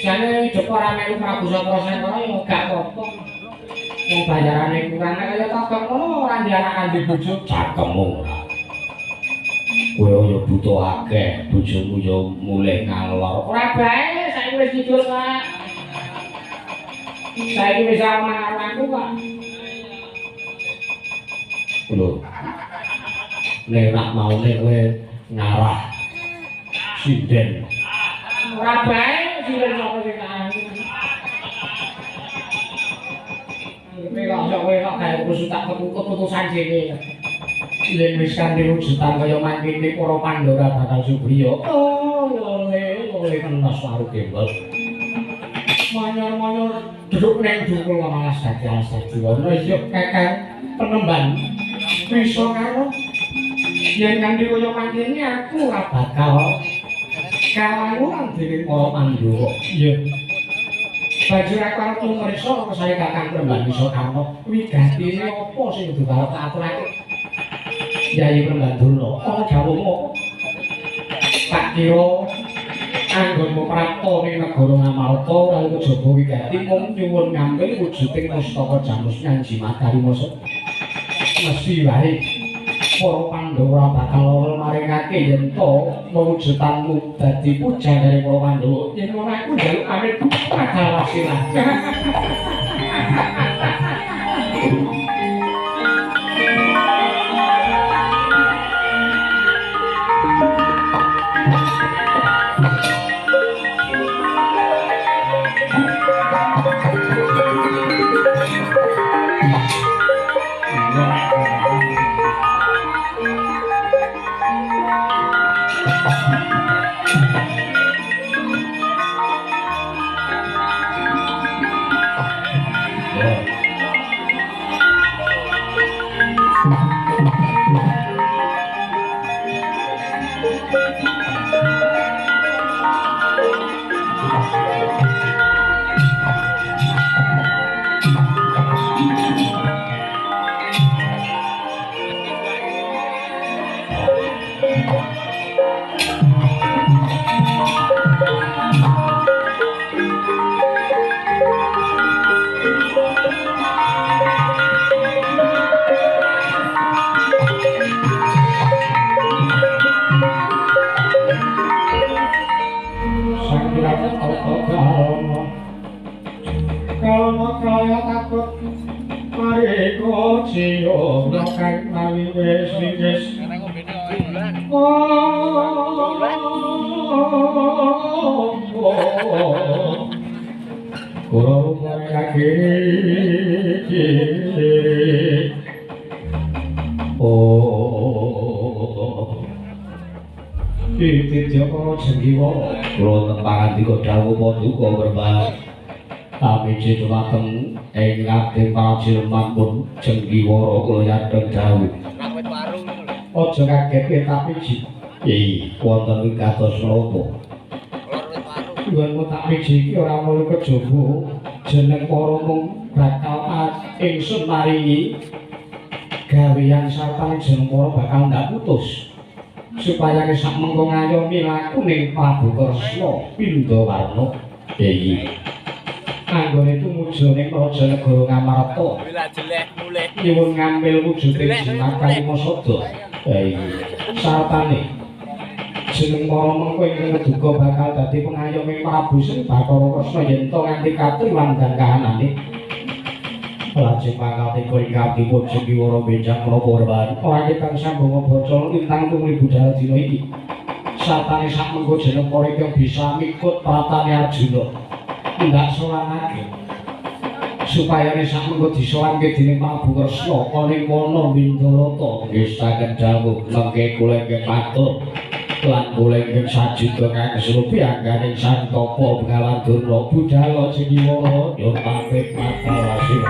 jane hidup ora melu Prabu Satrasena ya gak apa-apa. Wong bayarane kurang kaya tabang ngono ora ndek anak kandhe bojo cakemmu. Kowe yo butuh akeh, bojomu yo mulih ngalor. Ora bae saiki wis tidur, Pak. Saiki wis ora mangan-mangan, Pak. Lho. Nek nak maune kowe ngarah sinden. Ora bae sinden sapa sing kanggo. Kowe kok gawe keputusan dhewe. Yen wis kanthi wujudan kaya mangkene para Pandhawa bakal subriya. Oh, oleh kenas karo gembel. Manyor-manyor duduk ning dukul malah dadi alas-dadi. Ono iya kakang penemban. Bisa karo yen kanthi kaya mangkene aku ora bakal kawangun dening para Pandhawa. Iya. Bajur aku arep mriksa kok saya kakang penemban bisa karo wigatine apa sing kudu karo aturake. Yayi Prembanduna, ana dawuhmu tak kira anggonmu prapta ning negara Ngamarta ora kejaba wigati mung nyuwun ngambil wujuding mustaka Jamus Nyanji Madarimasa. Mesti wae para Pandhawa bakal ora maringake yen to mewujudanmu dadi pujan dari para Pandhawa. Yen ora aku njaluk pamit padahal wasilah. Amiji dumateng ing ngabdi para Cilman pun Jenggiwara kula yadhang dawuh. Aja kaget tapi wonten ing kados menapa. Nuwun tak miji iki ora mulu kejaba jeneng para mung bakal ingsun maringi gaweyan sarta jeneng para bakal ndak putus. Supaya sak mengko ngayomi laku ning Prabu Kresna Pindawarna. Anggone tumuju ning Raja Negara Ngamarta. Nyuwun ngambil wujuding Simarkalimasada. Sartane jeneng para mengko ing duka bakal dadi pengayoming Prabu Sri Bathara Kresna yen to nganti katriwan dan kahanane. Lajeng pangkating ingkangipun Jenggiwara benjang menapa reban. Ora kang sambung baca lintang tumuli budal dina iki. Sartane sak mengko jeneng para iki bisa mikut pratane Arjuna. Ndak sowanake supaya sak mengko disowanke dening Prabu Kresna ana ing wana Windarata nggih saged dawuh mengke kula nggih matur lan kula nggih sajuta kang serupi angganing Santapa Bengawan Durna budhal Jenggiwara yo pamit matur.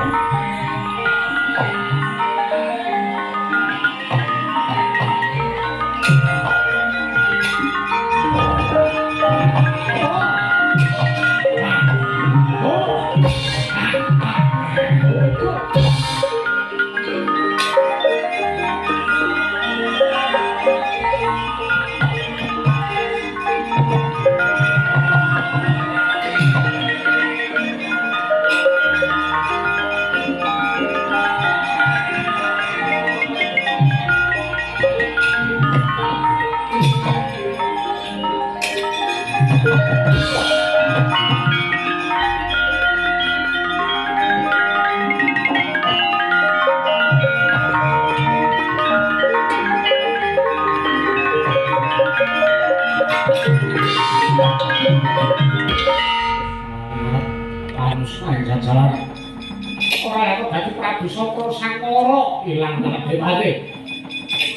Prabu Sokro Sangara ilang kabehane.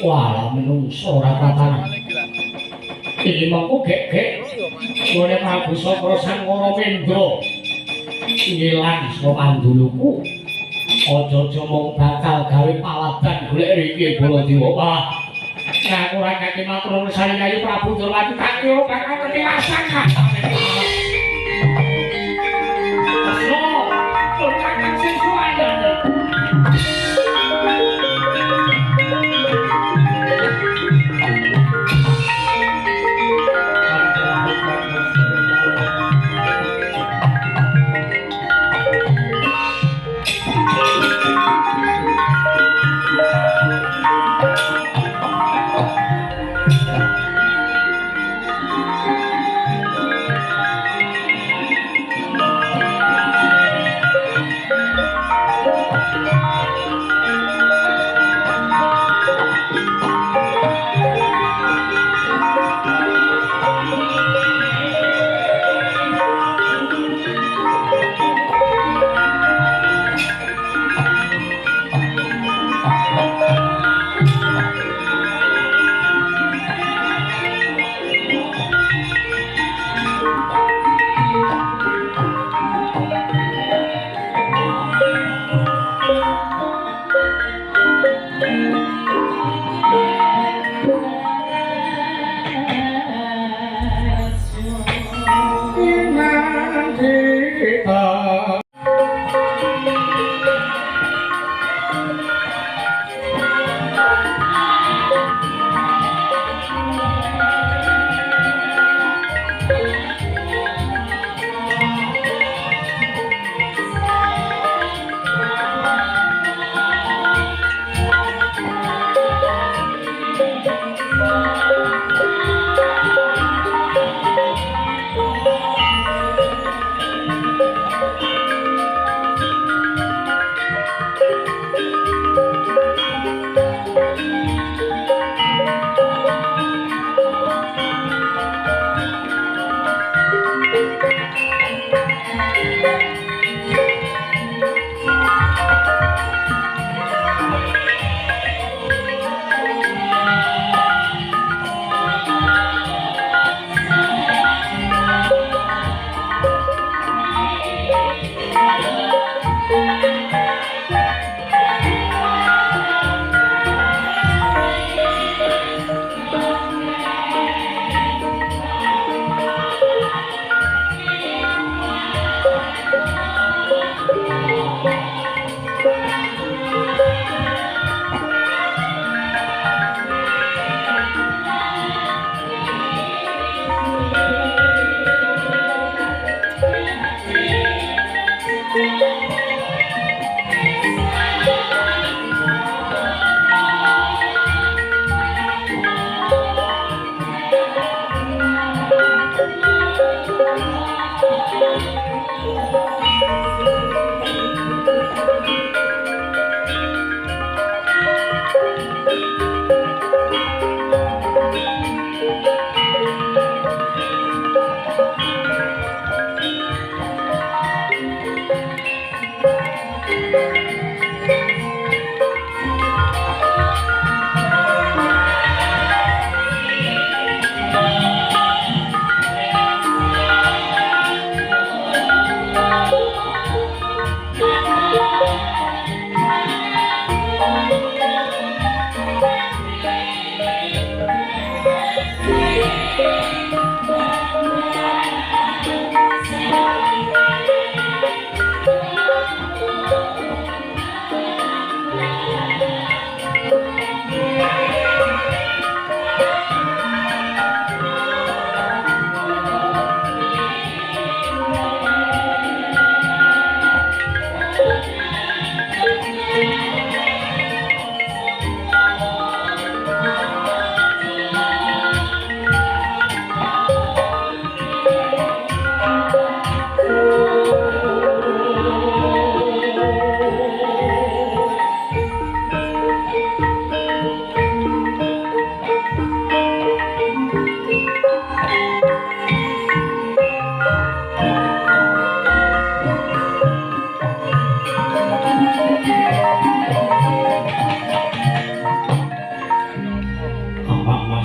Wah, menungso ora tatanan. Iki mengko gek-gek ngene Prabu Sokro Sangara Mendra. Ngilang saka panduluku. Aja-aja mung bakal gawe paladan golek riki Baladewa. Wah. Nah, aku ora kaki matur nuwun Sariyayi Prabu Durwati tak kira bakal ketilasan kan.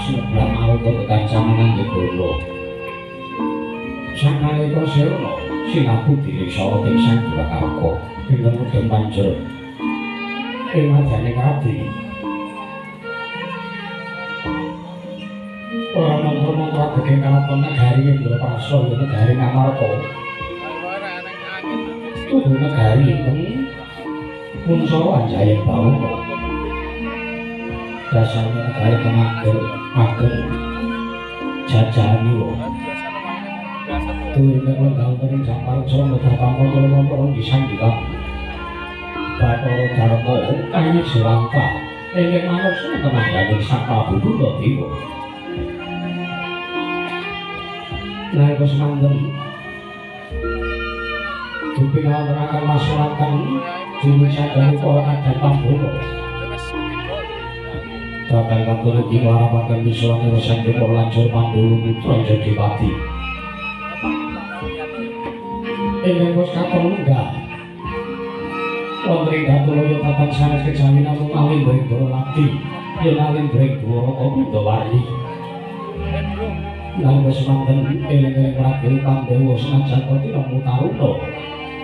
sebelah maruta kekancanan Negoro. Sanalika Sirna sinabu dirisara ing Sang Durakarta dinten mudhun panjer ing madyaning radi. Ora mongko-mongko adegang kalaton negari Indraprasa ya negari Ngamarta. Tuhu negari ingkang Kunsara Anjayeng Bawana. Dasarnya negari kang ageng jajani wae. Tuwin lenggah ing Jampar Sora Dapamon kala disandika Bathara Darma kaya Sewanta ingkang manungsa tenaga Sang Prabu Puntadewa. Nalika semanten dipinawontenaken masyarakat Juni Sadari para Kadang Pambono. Bapak kantor iki ngarapaken misuwune Sang Dipur Lancur Pandhawa Putra Jodipati. Ingkang wis katon lenggah wonten ing Datulaya Tatan sanes kejawi namung Alindra Lati yen Alindra Dwara Windawarni. Nalika semanten eling-eling Prabu Pandhawa senajan Tira Taruna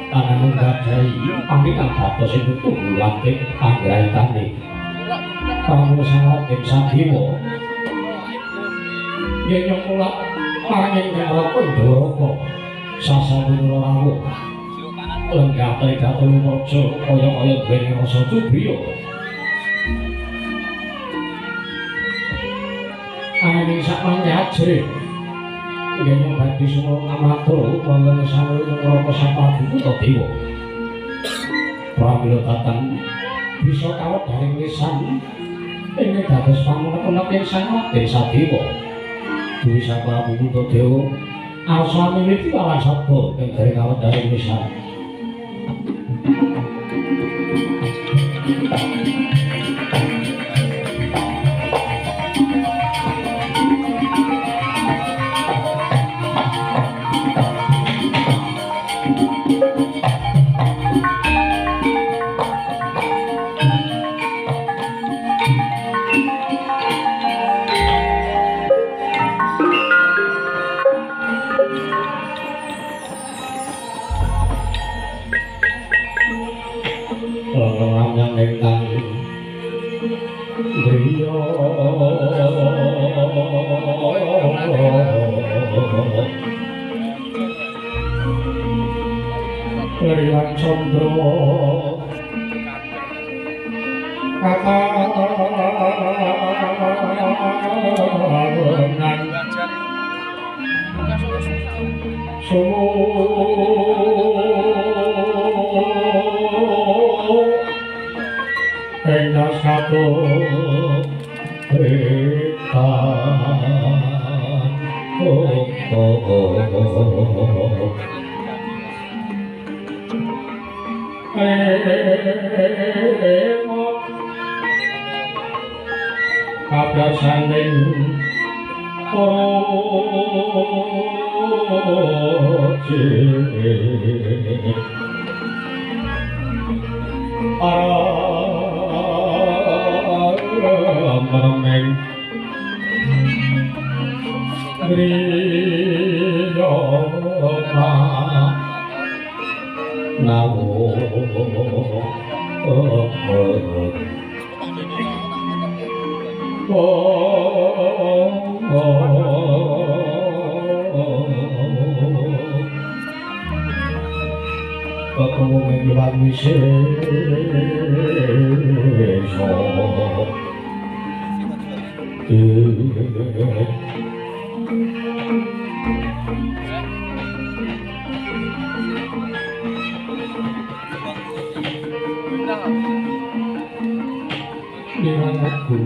ananging gadhahi pamikan dados ing tugu lantik panggraitane. Prabu sangat ing Sadewa yen nyukulak marang Raka Indraraka sasamuna rawuh lenggah Datulaya Praja kaya-kaya duweni rasa cubriya. Ananging sakmangke ajrih yen badhe sumur amatra wonten sawetara Raka Sang Prabu Puntadewa. Pramila Tatan bisa kawet daring lisan ingkang dados pamunak ing Sang Raden Sadewa. Dewi Sang Prabu Puntadewa arsa miwiti lawan sabda ing daring kawet daring lisan. Rian Condro kakanan endas satu kaprasaning meremeng griyana nawo ketemu menyulat wisesa Niranaku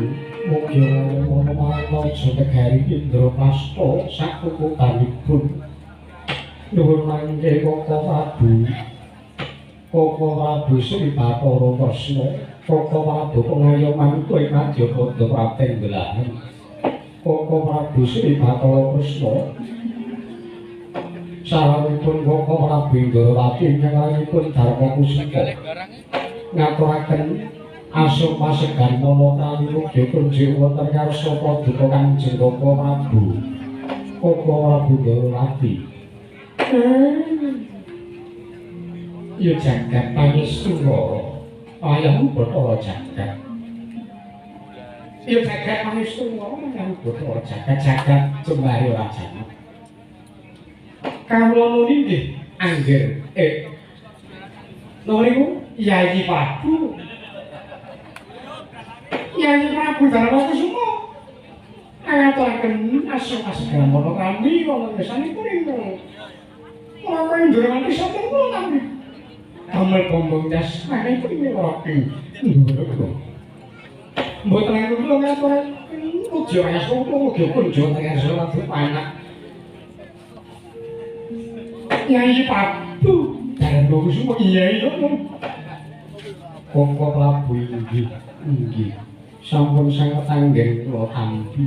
mukya mono-mono sedegari Indraprasta sakukutanipun nuwun mangke Koko Prabu Sri Bathara Kresna Koko Prabu pengayoman kowe Madyapada Pratenggelan Koko Prabu Sri Bathara Kresna salahipun Koko Prabu Indrawati ingkang lainipun Darma Kusuma ngaturaken asupa segan mono kali mugi kunjuk wonten karsa paduka Kanjeng Koko Prabu Koko Prabu Ndorowati. Ya jagat pangestuwa wayahmu Bathara jagat. Ya jagat pangestuwa wayahmu Bathara jagat jembari ora jagat. Kawula nuli nggih angger niku Yayi Prabu. Yayi Prabu Darmakusuma ngaturaken asma-asma mono kami wonten mesanipun ingkang ora ndurungan sampun kula kami. Damel bombong das manipun ngeroki ndurung. Mboten aku kula ngaturaken ugi ayas ugi kunjuk teng salat panak. Yayi Prabu Darmakusuma iya Koko Prabu inggih sampun sanget anggen kula tampi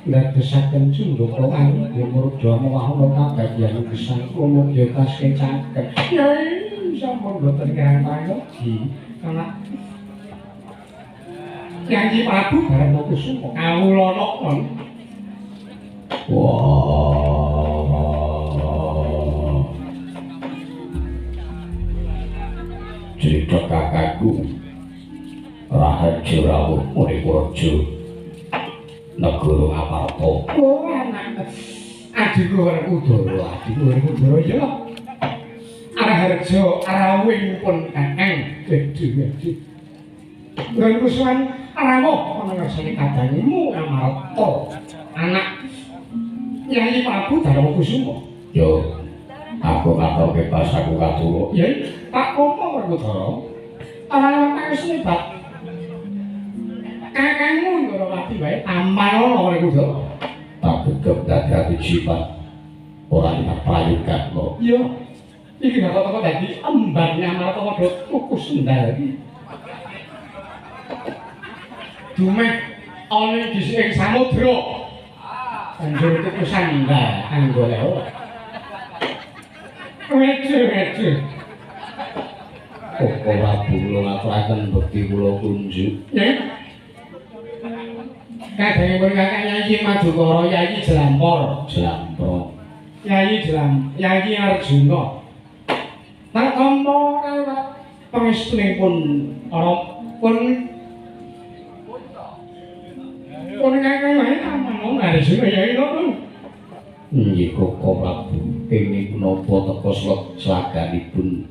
ndadosaken cundaka anggo murda mawon kabagyan gesang kula mugi tasih caket. Yai sampun boten kirang payogi anak Yayi Prabu Darmakusuma kawula nokon. Cerita kakakku Rahaja Rawuh Muripuraja Negara Ngaparta. Oh anak adikku Werkudara ya. Rahaja rawuhipun Kakang gedhe. Lan kusuwan rawuh ana ngersane kadangmu Ngamarta. Anak Yayi Prabu Darmakusuma. Yo aku ngaturke basaku katuru. Ya Pak Koko Werkudara. Ana pangesune Pak Kakangmu Ndorowati wae amal ana Werkudara. Tak gegep dadi ati jipat. Ora liwat prayogan lho. Iya. Iki gak kok dadi embannya amal padha tuku sendal iki. Dumeh ana dhisik ing samudra. Banjur tuku sandal kanggo lewat. Wece. Koko Prabu kula ngaturaken bekti kula kunjuk. Nggih. Kadangipun Kakang Yayi Madukara Yayi Jelampor. Yayi Arjuna. Narkampa kaliyan pangestunipun pun Kakang Yayi aman Arjuna Yayi ngono. Nggih Koko Prabu kenging punapa teka slaganipun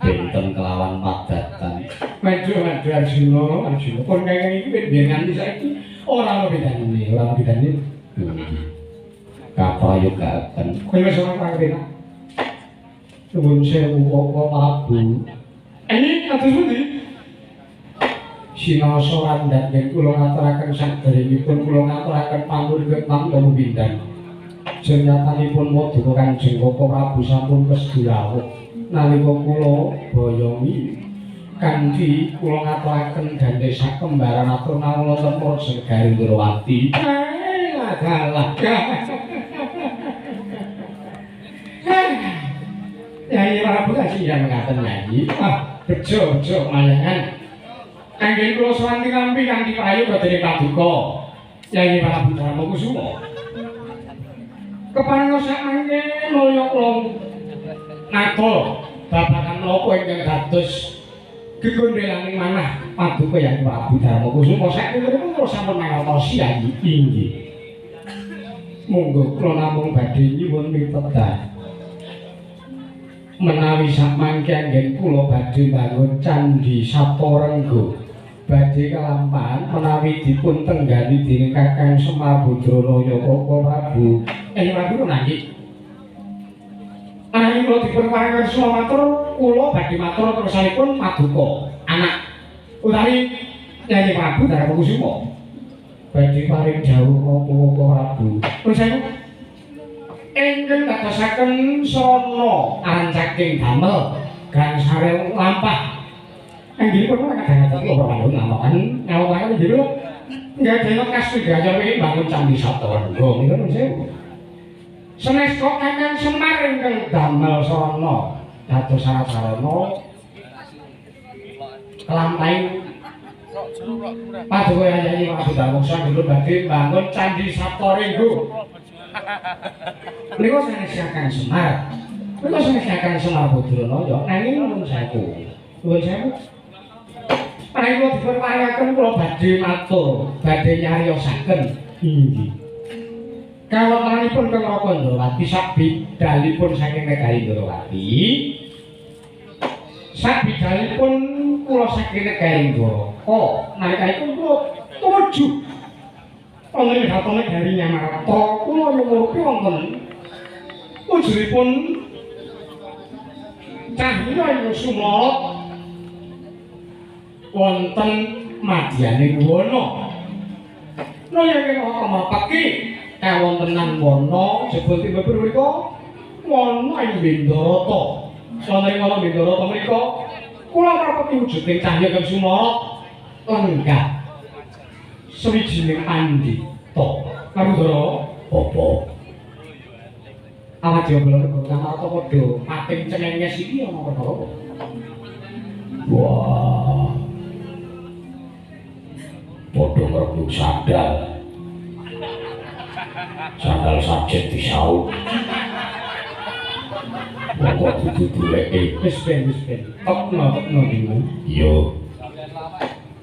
benten kelawan padatan. Maju Arjuna pun Kakang iki ben nganti saiki ora bedane. Kaprayogaken. Kowe wis ora pangrena. Nuwun sewu Koko Prabu. Ini kados pundi? Sinasa randhat yen kula ngaturaken sadèrèngipun kula ngaturaken pangurip pangdalu bindhan. Jenyatanipun Paduka Kanjeng Koko Prabu sampun kesturawuh nalika kula boyongi kanthi kula ngaturaken gandhesa kembaran atur nawala tempur Segari Ndorowati. Adalah. Yayi Prabu kasih ngaten Yayi. Bejo mayangan. Anggen kula swanti kampi kanthi prayoga dening Paduka Yayi Prabu Darmakusuma. Kepangosak mangke loyo kula nata babagan menapa ingkang dados gegondhelaning manah Paduka Yayi Prabu Darmakusuma saking kula sampun mangertosi Yayi inggih. Monggo kula namung badhe nyuwun pitedah menawi samangke anggen kula badhe bangun Candhi Saparengga badhe kalampahan menawi dipun tenggani dening Kakang Semar Badranaya Koko Prabu. Prabu nanging ananging kula dipun paringaken matur kula badhe matur kersanipun Paduka anak utawi Yayi Prabu Darmakusuma badhe paring dawuh Koko Prabu. Persawu ingkang dadosaken srana arancaking damel gangsare lampah. Anggipun kadang-kadang kula pramandhun ngawakan jero nggadahi kastigaya wingi bangun Candhi Saparengga niku sewu. Sanes kok Kakang Semar ingkang damel srana dados sarana kelampaing Paduka Yayi Waduda Moksa dulu badhe bangun Candhi Saptaringgo. Menika sanes Kakang Semar. Menika sanes Kakang Semar Badranaya nanging nuwun sewu. Nuwun sewu. Paring kula dipun paringaken kula badhe matur, badhe nyariosaken inggih. Kawontenanipun Kang Raka Ndrawati sabidalipun saking negari Ndrawati. Sabidalipun kula saking negari Ndwaraka, nalika kula tumuju wonten dhateng negari Nyamarta, kula nyumurupi wonten ujuripun Cahya Sumolot wonten madyaning wana. Naya kena mapaki kawontenan wana jebul timbul mriku wana ing Bendarata. Wonten wana Bendarata mriku kula mapaki wujuding Cahya Kang Sumolot lenggah sawijining pandhita. Kamudara apa? Awak dhewe kula Nyamarta padha pating cengenges iki ana perkara apa? Wah. Padha ngrebut sandal. Sandal sajen disaut. Monggo diduleke. Wis ben. Tekno niku. Iya.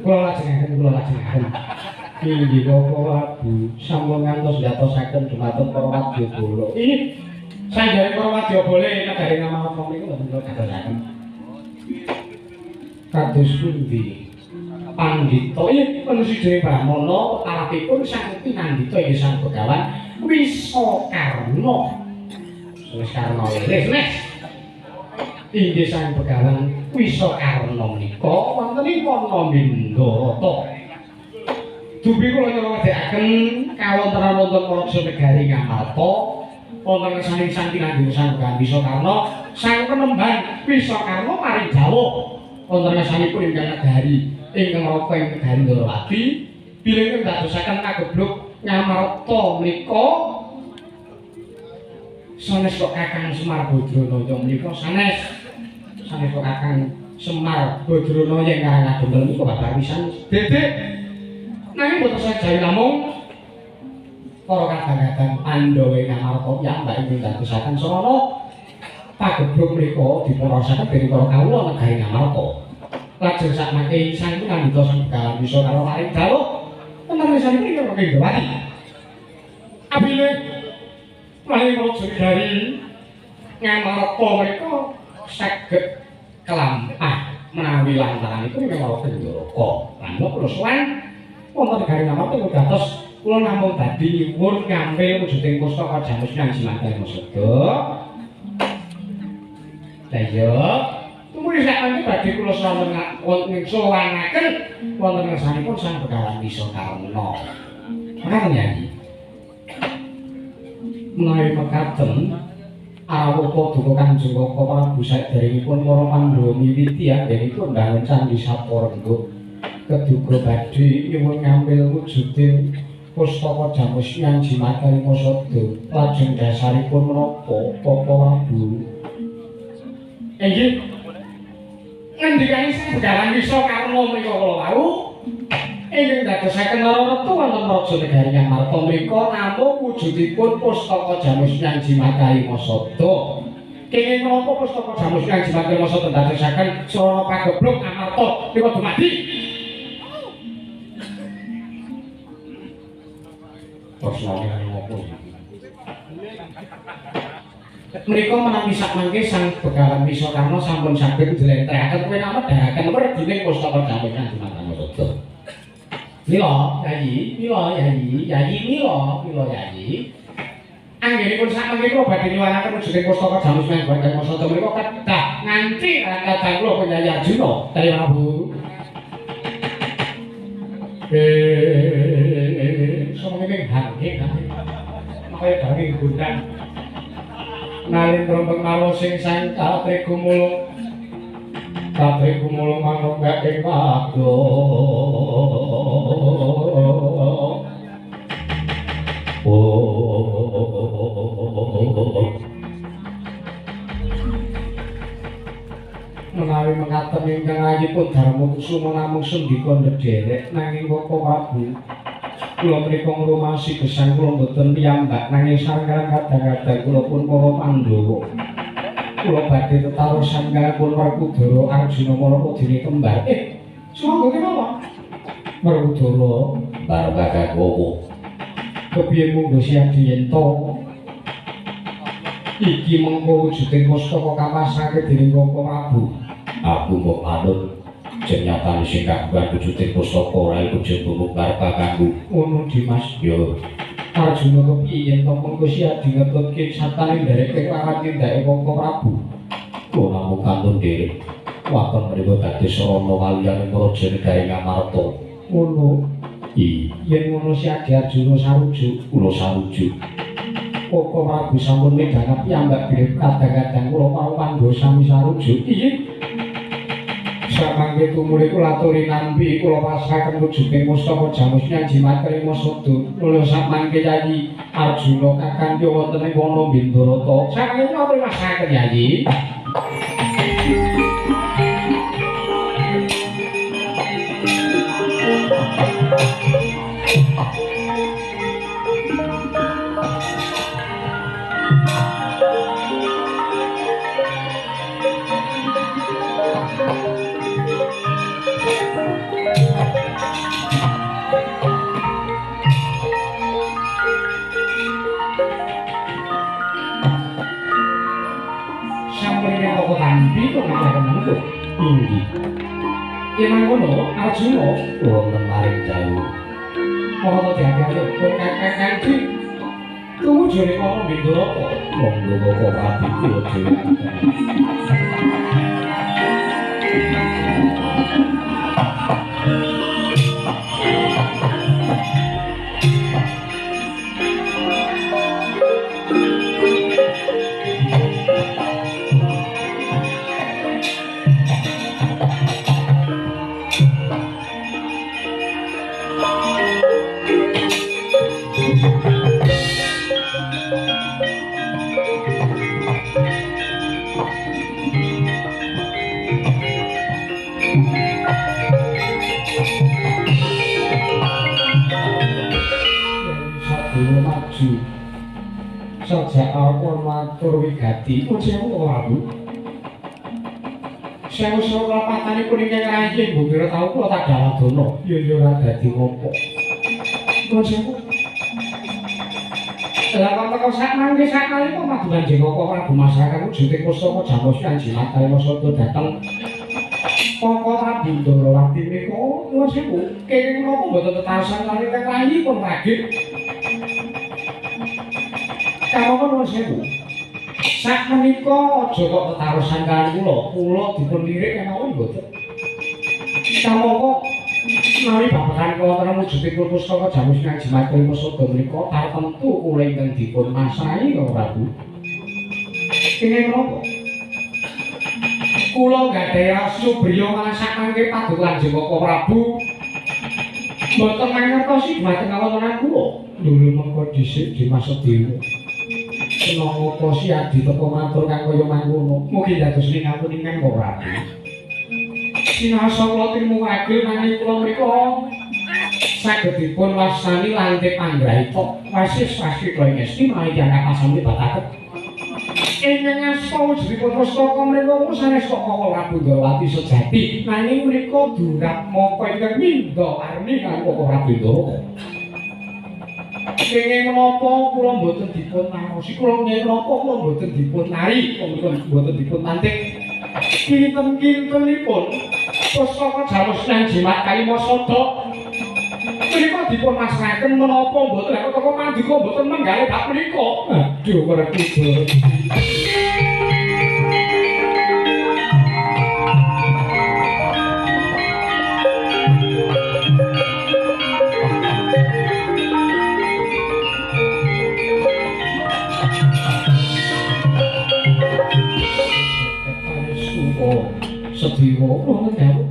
Kula lajengaken. Inggih Bapak Abu sampun ngantos njatosaken dhumateng para wadyabala. Ini sanjare para wadyabala negari Nyamarta niku mboten kula katosaken. Kados pundi? Pandhita iki panuside Brahmana arepipun sang pinandhita inggih sang Begawan Wisakarna. Wisakarna wis. Inggih sang Begawan Wisakarna menika wonten ing wana Bendarata. Dupi kula nyuwun kawontenan wonten Praja Negari Nyamarta wonten saking sang pinandhita sang Begawan Wisakarna sang penemban Wisakarna paring dawuh wonten sanipun ingkang negari ingkang raka ing negari Ndrawati bilih ndadosaken kagebluk Nyamarta menika sanes kok Kakang Semar Badranaya menika sanes kok Kakang Semar Badranaya ingkang ngadendel menika babar pisan dedek nanging boten sajawi namung para kadang-kadang Pandhawa Nyamarta piyambak ingkang ndadosaken sarana pagebluk menika dipunrasaken dening para kawula negari Nyamarta. Lajeng sakmangke sang pinandhita sang Begawan Wisakarna paring dawuh wonten sanipun ing Ndrawati. Abile malih Praja Negari Nyamarta menika saged kelampah menawi lantaranipun menawa Ndoraka. Lan kula sowan wonten negari Nyamarta dados kula namung badhe nyuwun ngambil wujuding pustaka Jamus Nyang Jimateng Seda. Lah iya Muli sakmangke badhe kula sowanaken wonten ngersanipun sang Begawan Wisakarna. Mekaten Yayi. Menawi mekaten awupa duka Kanjeng Kaka Prabu saderengipun para Pandhawa miwiti anggenipun mbangun Candhi Saptaringga keduga badhe nyuwun ngambil wujuding pustaka Jamus Nyang Jimateng Sada. Lajeng dasaripun menapa Kaka Prabu? Inggih ngendikane sang Begawan Wisakarna menika kula wau ingkang dadosaken retu wonten Praja Negari Nyamarta menika namung wujudipun pustaka Jamus Nyang Jimateng Sada. Kenging menapa pustaka Jamus Nyang Jimateng Sada dadosaken sarana pagebluk Amarta menika dumadi. Prasane menapa? Menika menawi sakmangke sang Begawan Wisakarna sampun saged njlentrehaken penamet daraken werdining pustaka Jamus Nyang Jimateng Sada. Mila Yayi, Yayi. Anggenipun sakmangke kula badhe nyuwunaken wujuding pustaka Jamus Nyang Jimateng Sada menika kedah nganti kadang kula Yayi Arjuna, Yayi Prabu. Samangke hanging. Kaya daging gundang. Nalin rombeng mawa sing sang Katri Gumulung manunggak ing wadya menawi mekaten ingkang ayi Piyambakipun Darma Kusuma namung sendika ndherek nanging Koko Prabu kula menika ngrumasi gesang kula boten piyambak nanging sareng kadang-kadang kula pun para Pandhawa kula badhe tetarosan kalipun Werkudara Arjuna Maraka dene kembar sumangga kenapa Werkudara Barbagawa kepiye munggo Siadi Yenta iki mengko wujuding pustaka kapasrahke dening Koko Prabu aku kok manut jenyatan sing kagungan wujuding pustaka ora iku jembung barpa kanggo ngono Dimas yo Arjuna kepiye yen to mengko Siadi ngetutke satane ndereke lawan tindake Koko Prabu kula namung kantun dhewe waton mriku dadi sarana kaliyan Raja Negari Ngamarta ngono yen ngono Siadi Arjuna sarujuk kula sarujuk Koko Prabu sampun midhanget piyambak bilih kadang-kadang kula para Pandhawa sami sarujuk iya samangke tumuli kula aturi nampi kula pasrahaken wujuding pustaka Jamusnya Jimat Kalima Sada kula samangke Yayi Arjuna kakangge wonten ing wana Bindarata samangke kula aturi pasrahaken Yayi Yen ngono Arjuna wonten maring dalu para dadi-dadi pun kakang-kakang tumujune para Bindarata monggo Koko Prabu kula dhewe sajak aku matur wigati sewu Prabu sewu kelapatane pun ingkang rayi mbok tau kula tak daladana ya ora dadi ngopo sewu lah kok sak mangke sakali kok madulan jeng Koko Prabu masyarakat wujuding pustaka Jamusnya Jimat Kalima Sada dateng Koko Prabu Ndarawati menika nuwun sewu kenging menapa mboten tetasan kali ingkang rayi pun ragil Kamu nuwun sewu. Sak menika aja kok tetarosan kalian kula dipun lirik kemawon mboten. Kamangka menawi babagan wonten wujudipun pustaka Jamusnya Jimat Kalima Sada menika tartemtu kula ingkang dipun masrahi Koko Prabu. Kenging menapa? Kula gadhahi rasu briya masak mangke padukan jeng Koko Prabu. Mboten mangertosi dhumateng kawontenan kula. Lho mengko dhisik Dimas Sedewa. Kenapa Siadi teko matur kang kaya mangkono mugi dados lingampun ingkang Koko Prabu sinasa kula tilmu agil nanging kula mrika saged dipun wastani lantik panggraita wasis wasitra ing esti menawi tiyang kasami bataken ingkang asta wujudipun pustaka mrika sanes Koko Prabu Ndarawati sejati nanging mrika durap moko ingkang mindha armi kang Koko Prabu Ndarawati kenging menapa kula mboten dipun naosi kula nggih menapa kula mboten dipun nari mboten dipun tantik kinten-kintenipun pustaka Jamusnya Jimat Kalima Sada menika dipun masrahaken menapa mboten kok teko mandika mboten menggalih bab menika aduh Werkudara Sedewa wonten dalu.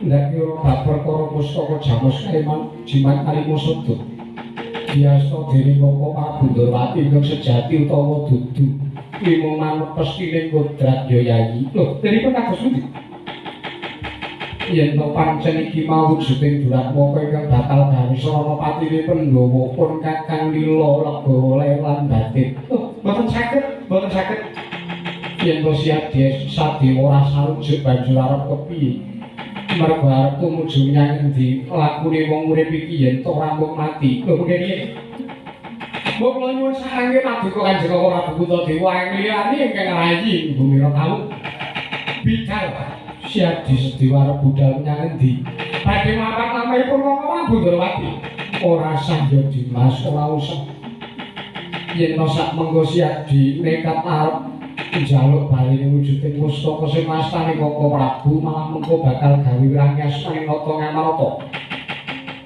Ndak kira bab perkara pustaka Jamusnya Jimat Kalima Sada. Biasa dening Koko Prabu Ndarawati ingkang sejati utawa dudu. Kuwi mung manut pestining kodrat ya Yayi. Lho, deripun kados pundi? yen to pancen iki mawujuding duratmaka ingkang bakal gawe sarana patine Pandhawa pun Kakang Lila Legawa lan Batin. Mboten saged. Yen to siap Sadewa rasa rujuk banjur arep kepiye? Mergo arep tumuju menyang endi lakune wong urip iki yen to rampung mati. Lho kene mbok kula nyuwun sarange paduka Kanjeng Prabu Kuntadewa liyane ingkang rayi Bumira taun. Bidal siap disedhi arep budal menyang endi? Badhe mapak namanipun Rama Bundrawati. Ora sangya Dimas ora usah. Yen to sak mengko siap di nekat arep njaluk baline wujuding mustaka sing mastani Koko Prabu malah mengko bakal gawe wirangyas ing nata ngamarta.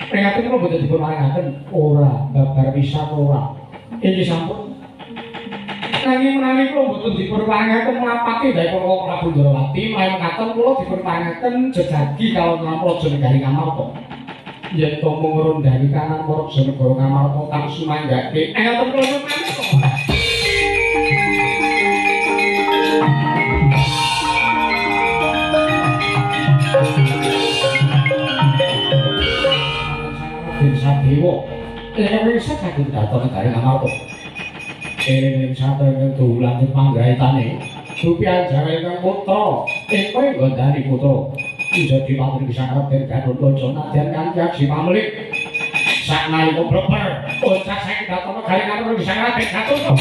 Pringaten kula boten dipun maringaken ora babar pisan ora. Inggih sampun. Nanging menawi kula boten dipun maringaken mlapake dhae Koko Prabu Ndrawati, main katon kula dipun maringaken jejagi kawon Praja Negari Ngamarta. Yen to mung ngrondani kanan Praja Negara Ngamarta kang sumanggake. Ngaten kula nyuwun. Sadewa ing saged dateng Negari Ngamarta. Ing satemene tulan panggraitane Supianjara ingkang putra ing Pringgondani putra jadi patri bisa ngerti Gatotkaca nadyan kanthi aji pamlik saknalika bleber ucap saking dateng Negari Ngamarta bisa ngerti Gatotkaca.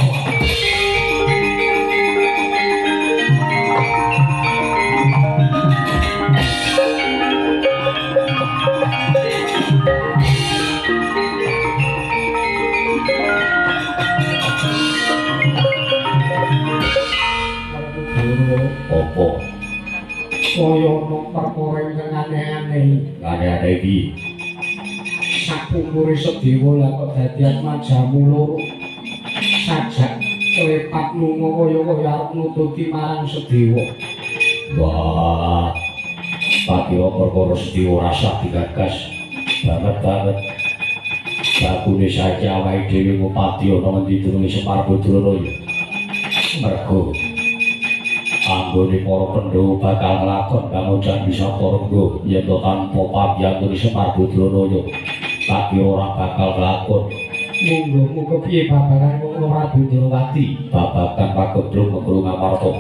Apa? Kaya ana perkara ingkang aneh-aneh iki. Sapungkure Sedewa lha kok dadi atmajamu loro. Sajak klepat lunga kaya arep nututi marang Sedewa. Wah. Pakira perkara Sedewa rasa digagas banget. Bakune saiki awake dhewe ngupati ana ngendi durunge Semar Badraraya. Mergo anggone para Pandhawa bakal nglakon pangujan bisa Parangga yen to tanpa pambyantune Semar Badraraya tapi ora bakal nglakon. Monggo piye babagan Koko Prabu Ndrawati babagan pageblung Negara Ngamarta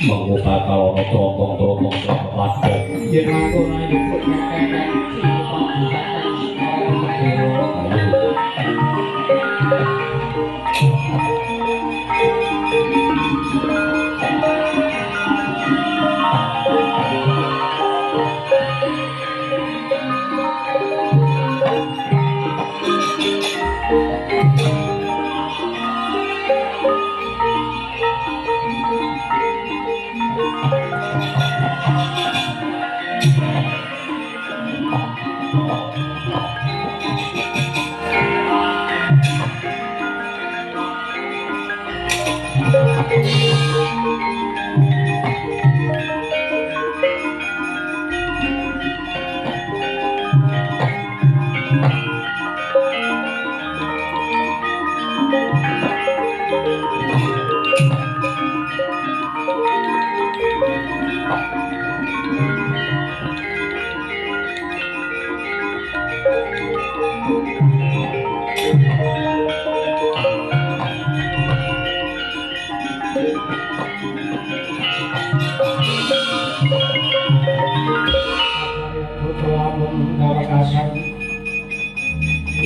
mengko bakal ana trompong-trompong saka padha yen mangko ayo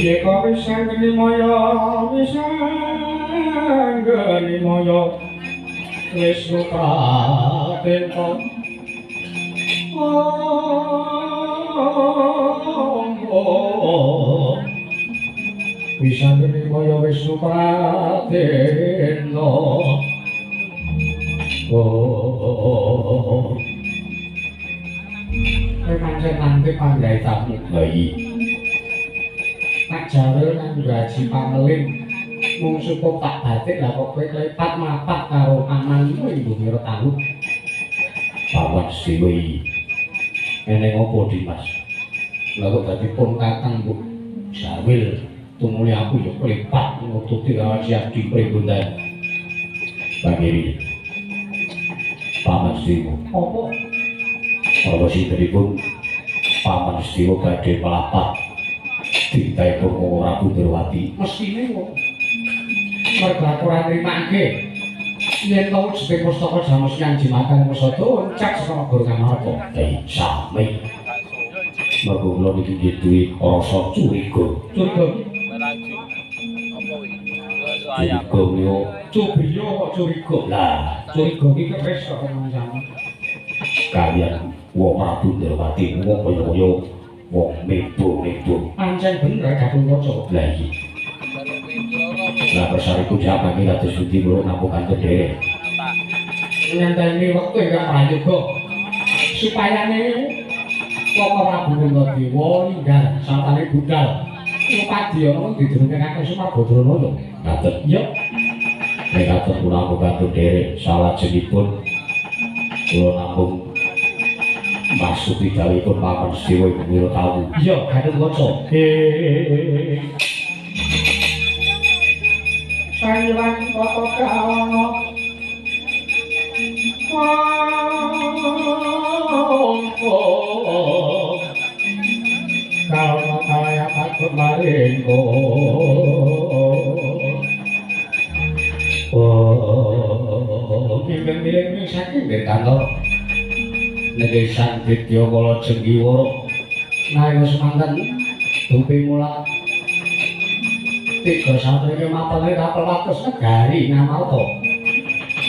Yeka wisanggeni moyo Wisnu Pratenta wisanggeni moyo Wisnu Pratenta pancen nanti panggaitamu bayi tak jaril nang gaji pameling mung cukup tak batik lah kok kowe klepat mapak karo amanmu ing Bumira taun. Pawan Siwi eneng apa Dimas? Lha kok dadi pun kakang Bu Jawil tumuli aku ya klepat nututi rahasia di Pringgondani. Pangiri Paman Siwi apa? Prawasintenipun Paman Setiwa badhe melapat tintahipun Prabu Durwati. Mestine kok mergo aku ora nrimake yen to wujuding pustaka jamus Nyang Jimatan Musada cek saka Guru Kamarta. Sami. Mergo kula niki nggih duwe rasa curiga. Curiga Curiga yo Cubriya kok curiga. lah Curiga iki kepes kok ngono. kalian wong Prabu Durwati wong kaya-kaya wong mebo-mebo. Pancen bener Gatotkaca. Lah iki. Lah bersariku jabane kados pundi kula namung kanthi dherek. Ngenteni wektu ingkang prayoga supayane Koko Prabu Puntadewa ninggal santane budal. Ngupadi ana didurunke Kakang Sumarbadrana lho. Ngaten. Ya, Nek kados kula namung kanthi dherek salajengipun kula namung maksudi dawuhipun Paman Setiwa Ibu Wiratawu. iya Gatotkaca. Sayuran kota kawana kawana kaya takut maringko mimpin-mimpin saking dari kantor Negesan Ditya Kala Jenggiwara naik semanten dumpi mulat 3 sampai 5 kapal atus negari ngamarta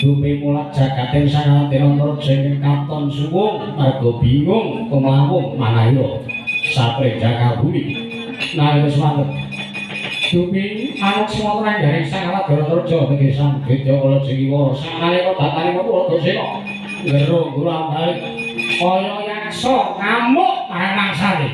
dumpi mulat jagating sangatinantara jeneng Katon Suwung mergo bingung kemawung manahira sapre Jakabumi naik semanten dumpi anak semua dari sangalat Bharataraja Negesan Ditya Kala Jenggiwara sanalika datane Pratasena Gerung Gurang balik kaya yaksa ngamuk marang mangsane.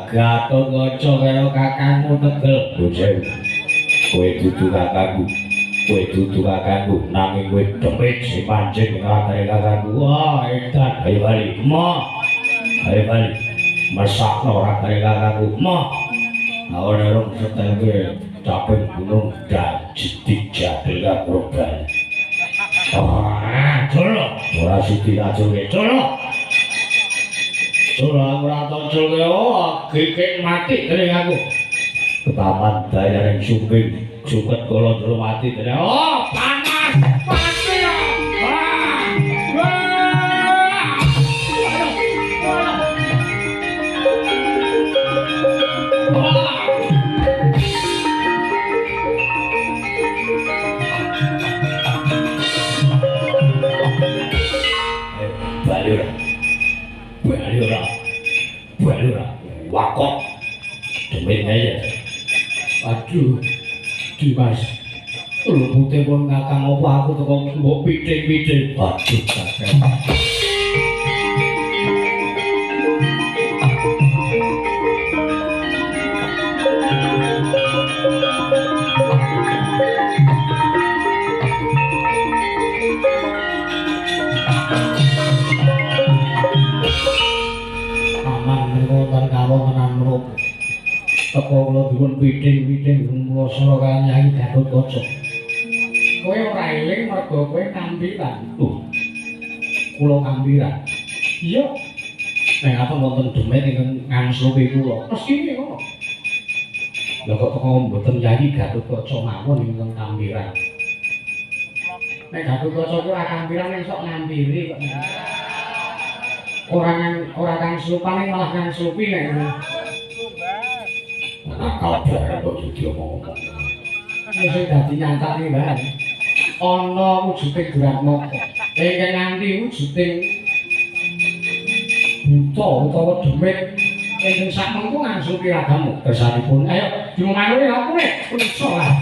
Gatotkaca karo kakangmu tegel. Bojeng, kowe dudu kakangku. Kowe dudu kakangku, nanging kowe demit si pancing nglakoni kakangku. Wah, edan. Ayo bali, ma. Ayo bali. Mesakno rakane kakangku, ma. Awon rong setelke caping gunung dan jidik jadil kagrogan. Jolo, ora siti ajurke, jolo. Jolo ora tau jolke, gigik mati dening aku. Ketaman dayaning sumping suket kala jero mati dening. Panas! Mati ya! Bali ora. Wakok. Demit aja. Aduh, Dimas. Lupute pun ngakang apa aku teko mbok piting-piting. Waduh, kakek. Teko kula dipun piting-piting ngrasa kaya Gatotkaca. Kowe ora eling mergo kowe kampiran. Loh, Kula kampiran. Iya. nek aton wonten demit ingkang ngangslupi kula. Mesthi ngono. Lha kok teko mboten yayi Gatotkaca mawon ingkang kampiran. Nek Gatotkaca ku ora kampiran ning sok ngampiri kok. Ora kang slupane malah kang slupi nek ngono. Nakal bareng kok jadi omong-omong. Sing dadi nyantane bae. Ana wujuding Duratmaka. Ingkang nganti wujuding buta utawa demit ingkang sakmengko ngangslupi ragamu kersanipun. Ayo dimanuri aku nek iso lah.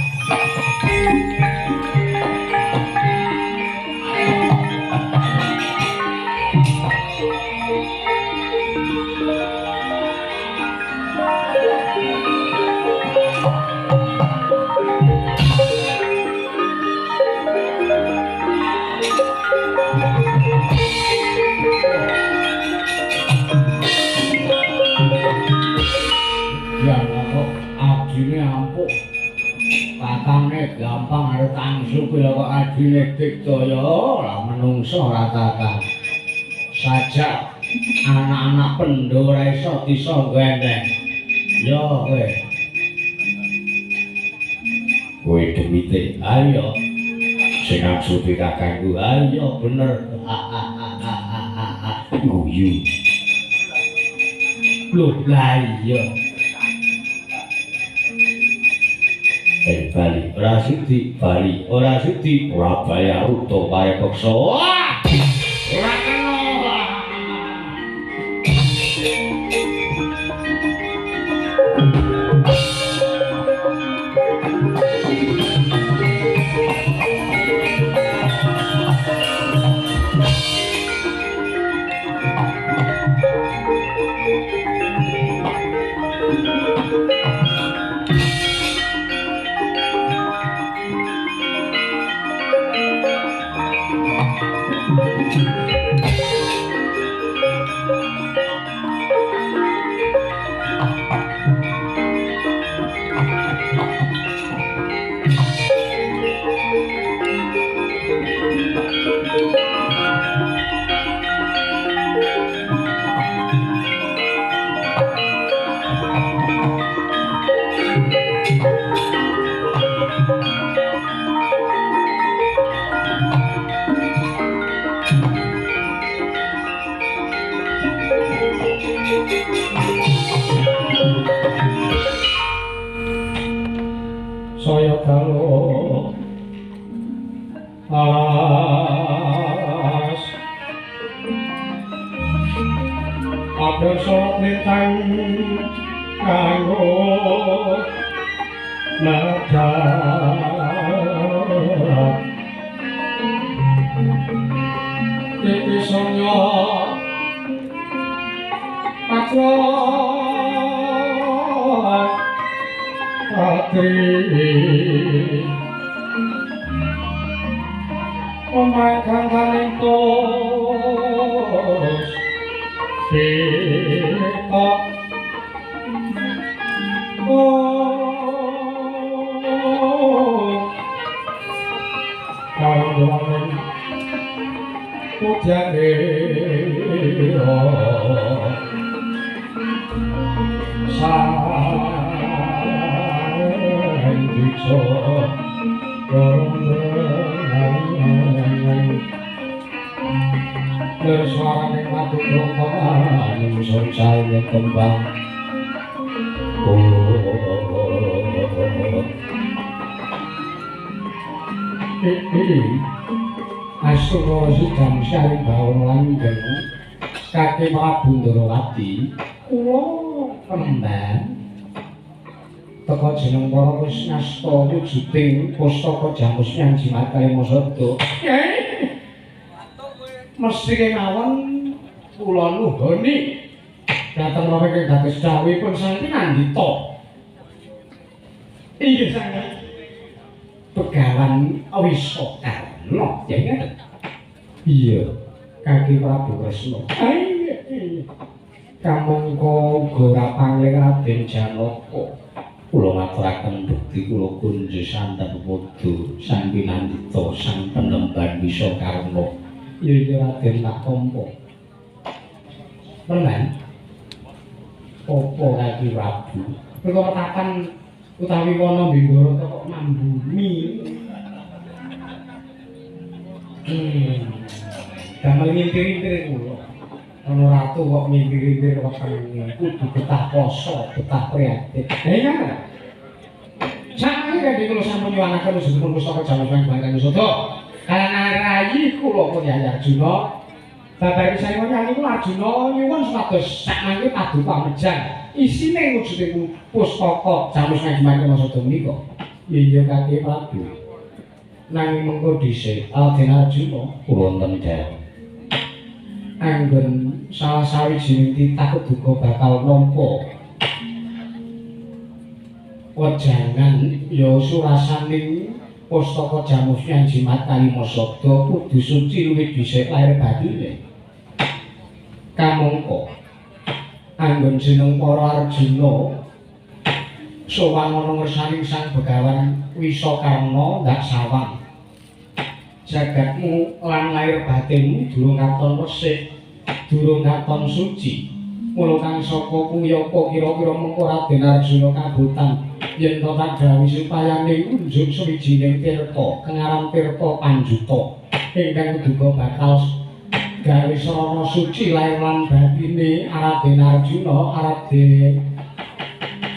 Gampang arep angsupi kok adine Digdaya lah menungso ora kakang. Sajak anak-anak pendho ora iso disangga enteng. Yo kowe. Kowe demite, Ayo sing angsupi kakangku, ayo bener. guyu. Lho lah iya. Bali, ora sudi, Bali, ora sudi, ora bayar utuh parepeksa. Ora kena. Saya kalau alas ada sok nintang kanggo nadak iki sonyo patron Patri Omakan talentos Kita Kandungan Pujane so bersuara nikmati kerokokan nyungsung saya kembang Asura sidang syari bawang langgeng kaki Prabu Ndarawati kula kembang teka jeneng para Wisnasta wujuding pustaka Jamus Nyang Jimat Kalimasada. Mesti kemawon kula nuhoni dhateng rawuh dados dawuhipun Sang Pinandhita. Inggih sanget Begawan Wisakarna, ya ngeten. Iya, kaki Prabu Kresna. Kamangka uga pangling Raden Janaka. Kula ngaturaken bukti kula kunjuk santen padha Sang Pinandhita sang penemban Wisakarna. Ya Raden tak tampa. Permen. Opo lagi Prabu? Perkara kapan utawi wana Bimbara kok mambumi. Damel ngintir-ngintir kula. Ana ratu kok ngintir-ngintir wetenge kudu betah poso, betah prihatin. Iya kan? Sakmene kan kula sampun nyuwanaken sedherek pustaka jaman Bangkang Sodo. Kalangan rayi kula pun Yaya Arjuna. Babar pisan nyanyi kula Arjuna nyuwun supados sakmene paduka mejang. Isine wujude pustaka jamus Bangkang Sodo menika. Iya Kakek Prabu. Nanging mengko dhisik Raden Arjuna wonten dherek. Anggen salah sawijining titah duka bakal nampa wejangan ya surasaning pustaka jamus Jimat Kalima Sabda kudu suci luwih dhisik lair batine. Kamangka anggen jeneng para Arjuna sowan ana ngersaning Sang Begawan Wisakarna ndak sawang. Jagatmu lan lair batinmu durung katon resik, durung katon suci. Mula kang saka kuwi apa kira-kira mengko Raden Arjuna kabutan yen to tak gawe supaya unjuk sawijining tirta kang aran tirta Panjuta ingkang duka bakal gawe sarana suci lair lan batine Raden Arjuna arep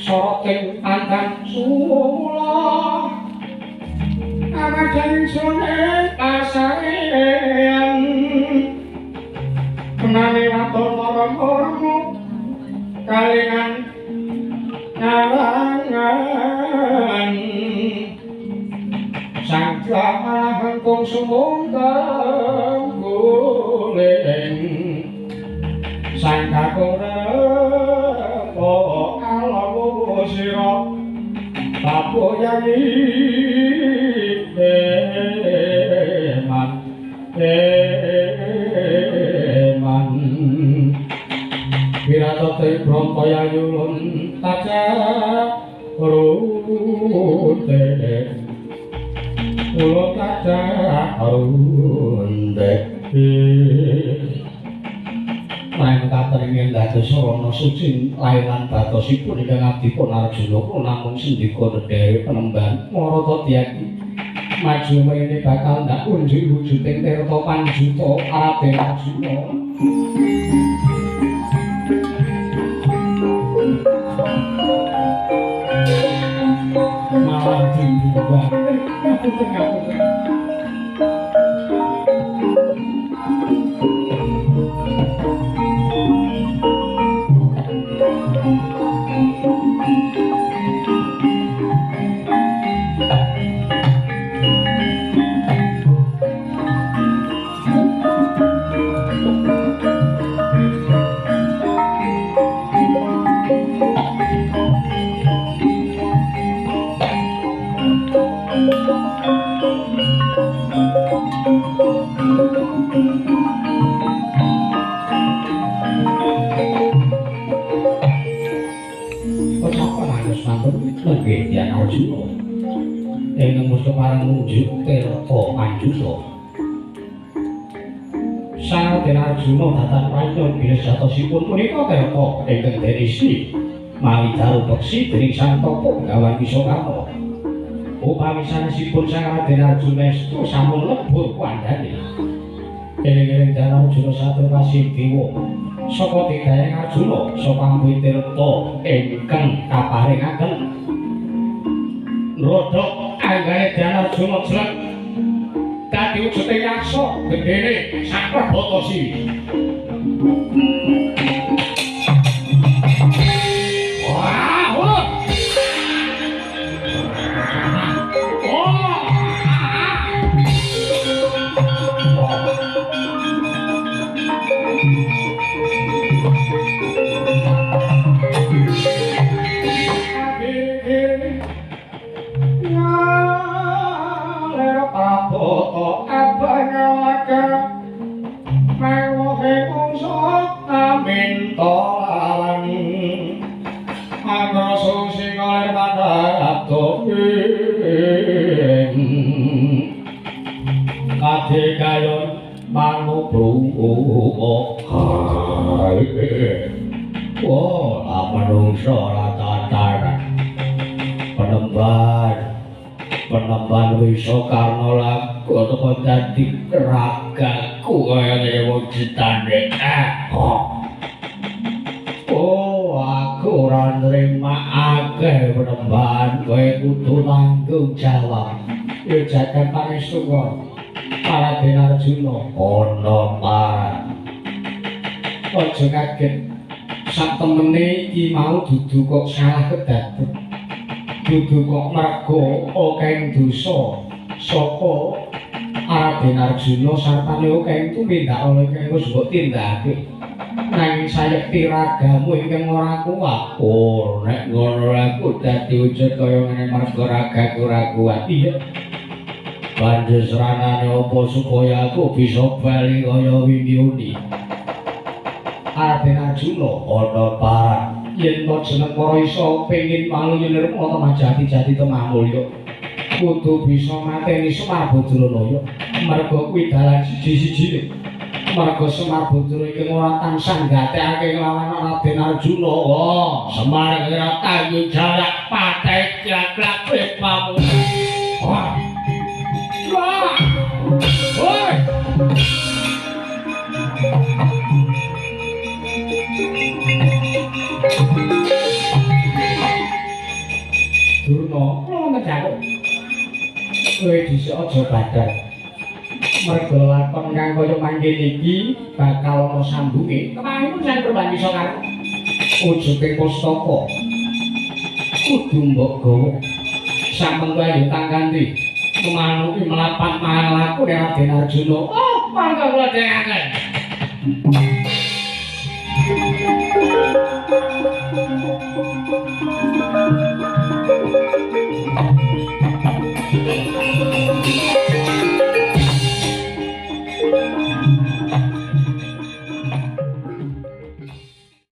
soroting pantang sula amarjane sune pasarean menane watur marang-marangmu kalingan ngalangan sang jamahan kong sumungkang guling sang kakurang po alamu siro papo yani eman Wiratote Brontaya yulun taca rute ulun taca rute main kateringin dados sarana suci lairan batosipun ingkang abdipun Arjuna kula namung sendika nedhewe penemban marata tiyaki maju mrene bakal ndak unjuk wujuding tirta Panjuta Raden Arjuna. Malah diubah. Raden Arjuna ingkang musta parang nunjuk tirta Panjuta. Sang Raden Arjuna dhateng panyuwun bilih jatosipun punika tirta ingkang derisi mawi dalu beksi dening Sang Topo Begawan Wisakarna. Upami sanesipun Sang Raden Arjuna estu sampun lebur kandhane. Eling-eling Raden Arjuna satur kasih dewa saka Digayeng Arjuna saka ambuh tirta ingkang kaparingaken rodok anggane Raden Arjuna jleng dadi wujuding yaksa gedene Sang Prabata. Kayon manubruka dosa tataran penemban wisa karna laku utawa dadi ragaku kaya ngene wujudane aku ora nrimakake penemban kowe kudu tanggung jawab ya jagat pangestu Raden Arjuna ana parang aja kaget sak temene iki mau dudu kok salah kedaden dudu kok merga akeh dosa saka Raden Arjuna sartane akeh tumindak oleh kang wis mbok tindakake nanging sayekti ragamu ingkang ora kuat nek ngono aku dadi wujud kaya ngene merga ragaku ora kuat iya panjenenganane apa supaya aku bisa bali kaya wingi Raden Arjuna ana parang yen to jeneng para isa pengin malu nirmala majati-jati temah mulya kudu bisa mateni Semar Badranaya merga kuwi dalan siji-sijine merga Semar Badraya iki ora tansah nggatekake lawan Raden Arjuna Semar kira tanggung jawab patek klak-klak pepamu Woi Durna, kula ngejaku. Kowe dhisik aja badar. Merga lakon kang kaya mangkene iki bakal ana sambunge. Kemarin sang berbagi iso karo wujude pustaka. Kudu mbok gawa. Sampun wae tangganti. Memanuki melapat malaku Raden Arjuna. Oh, mangga kula dengaken.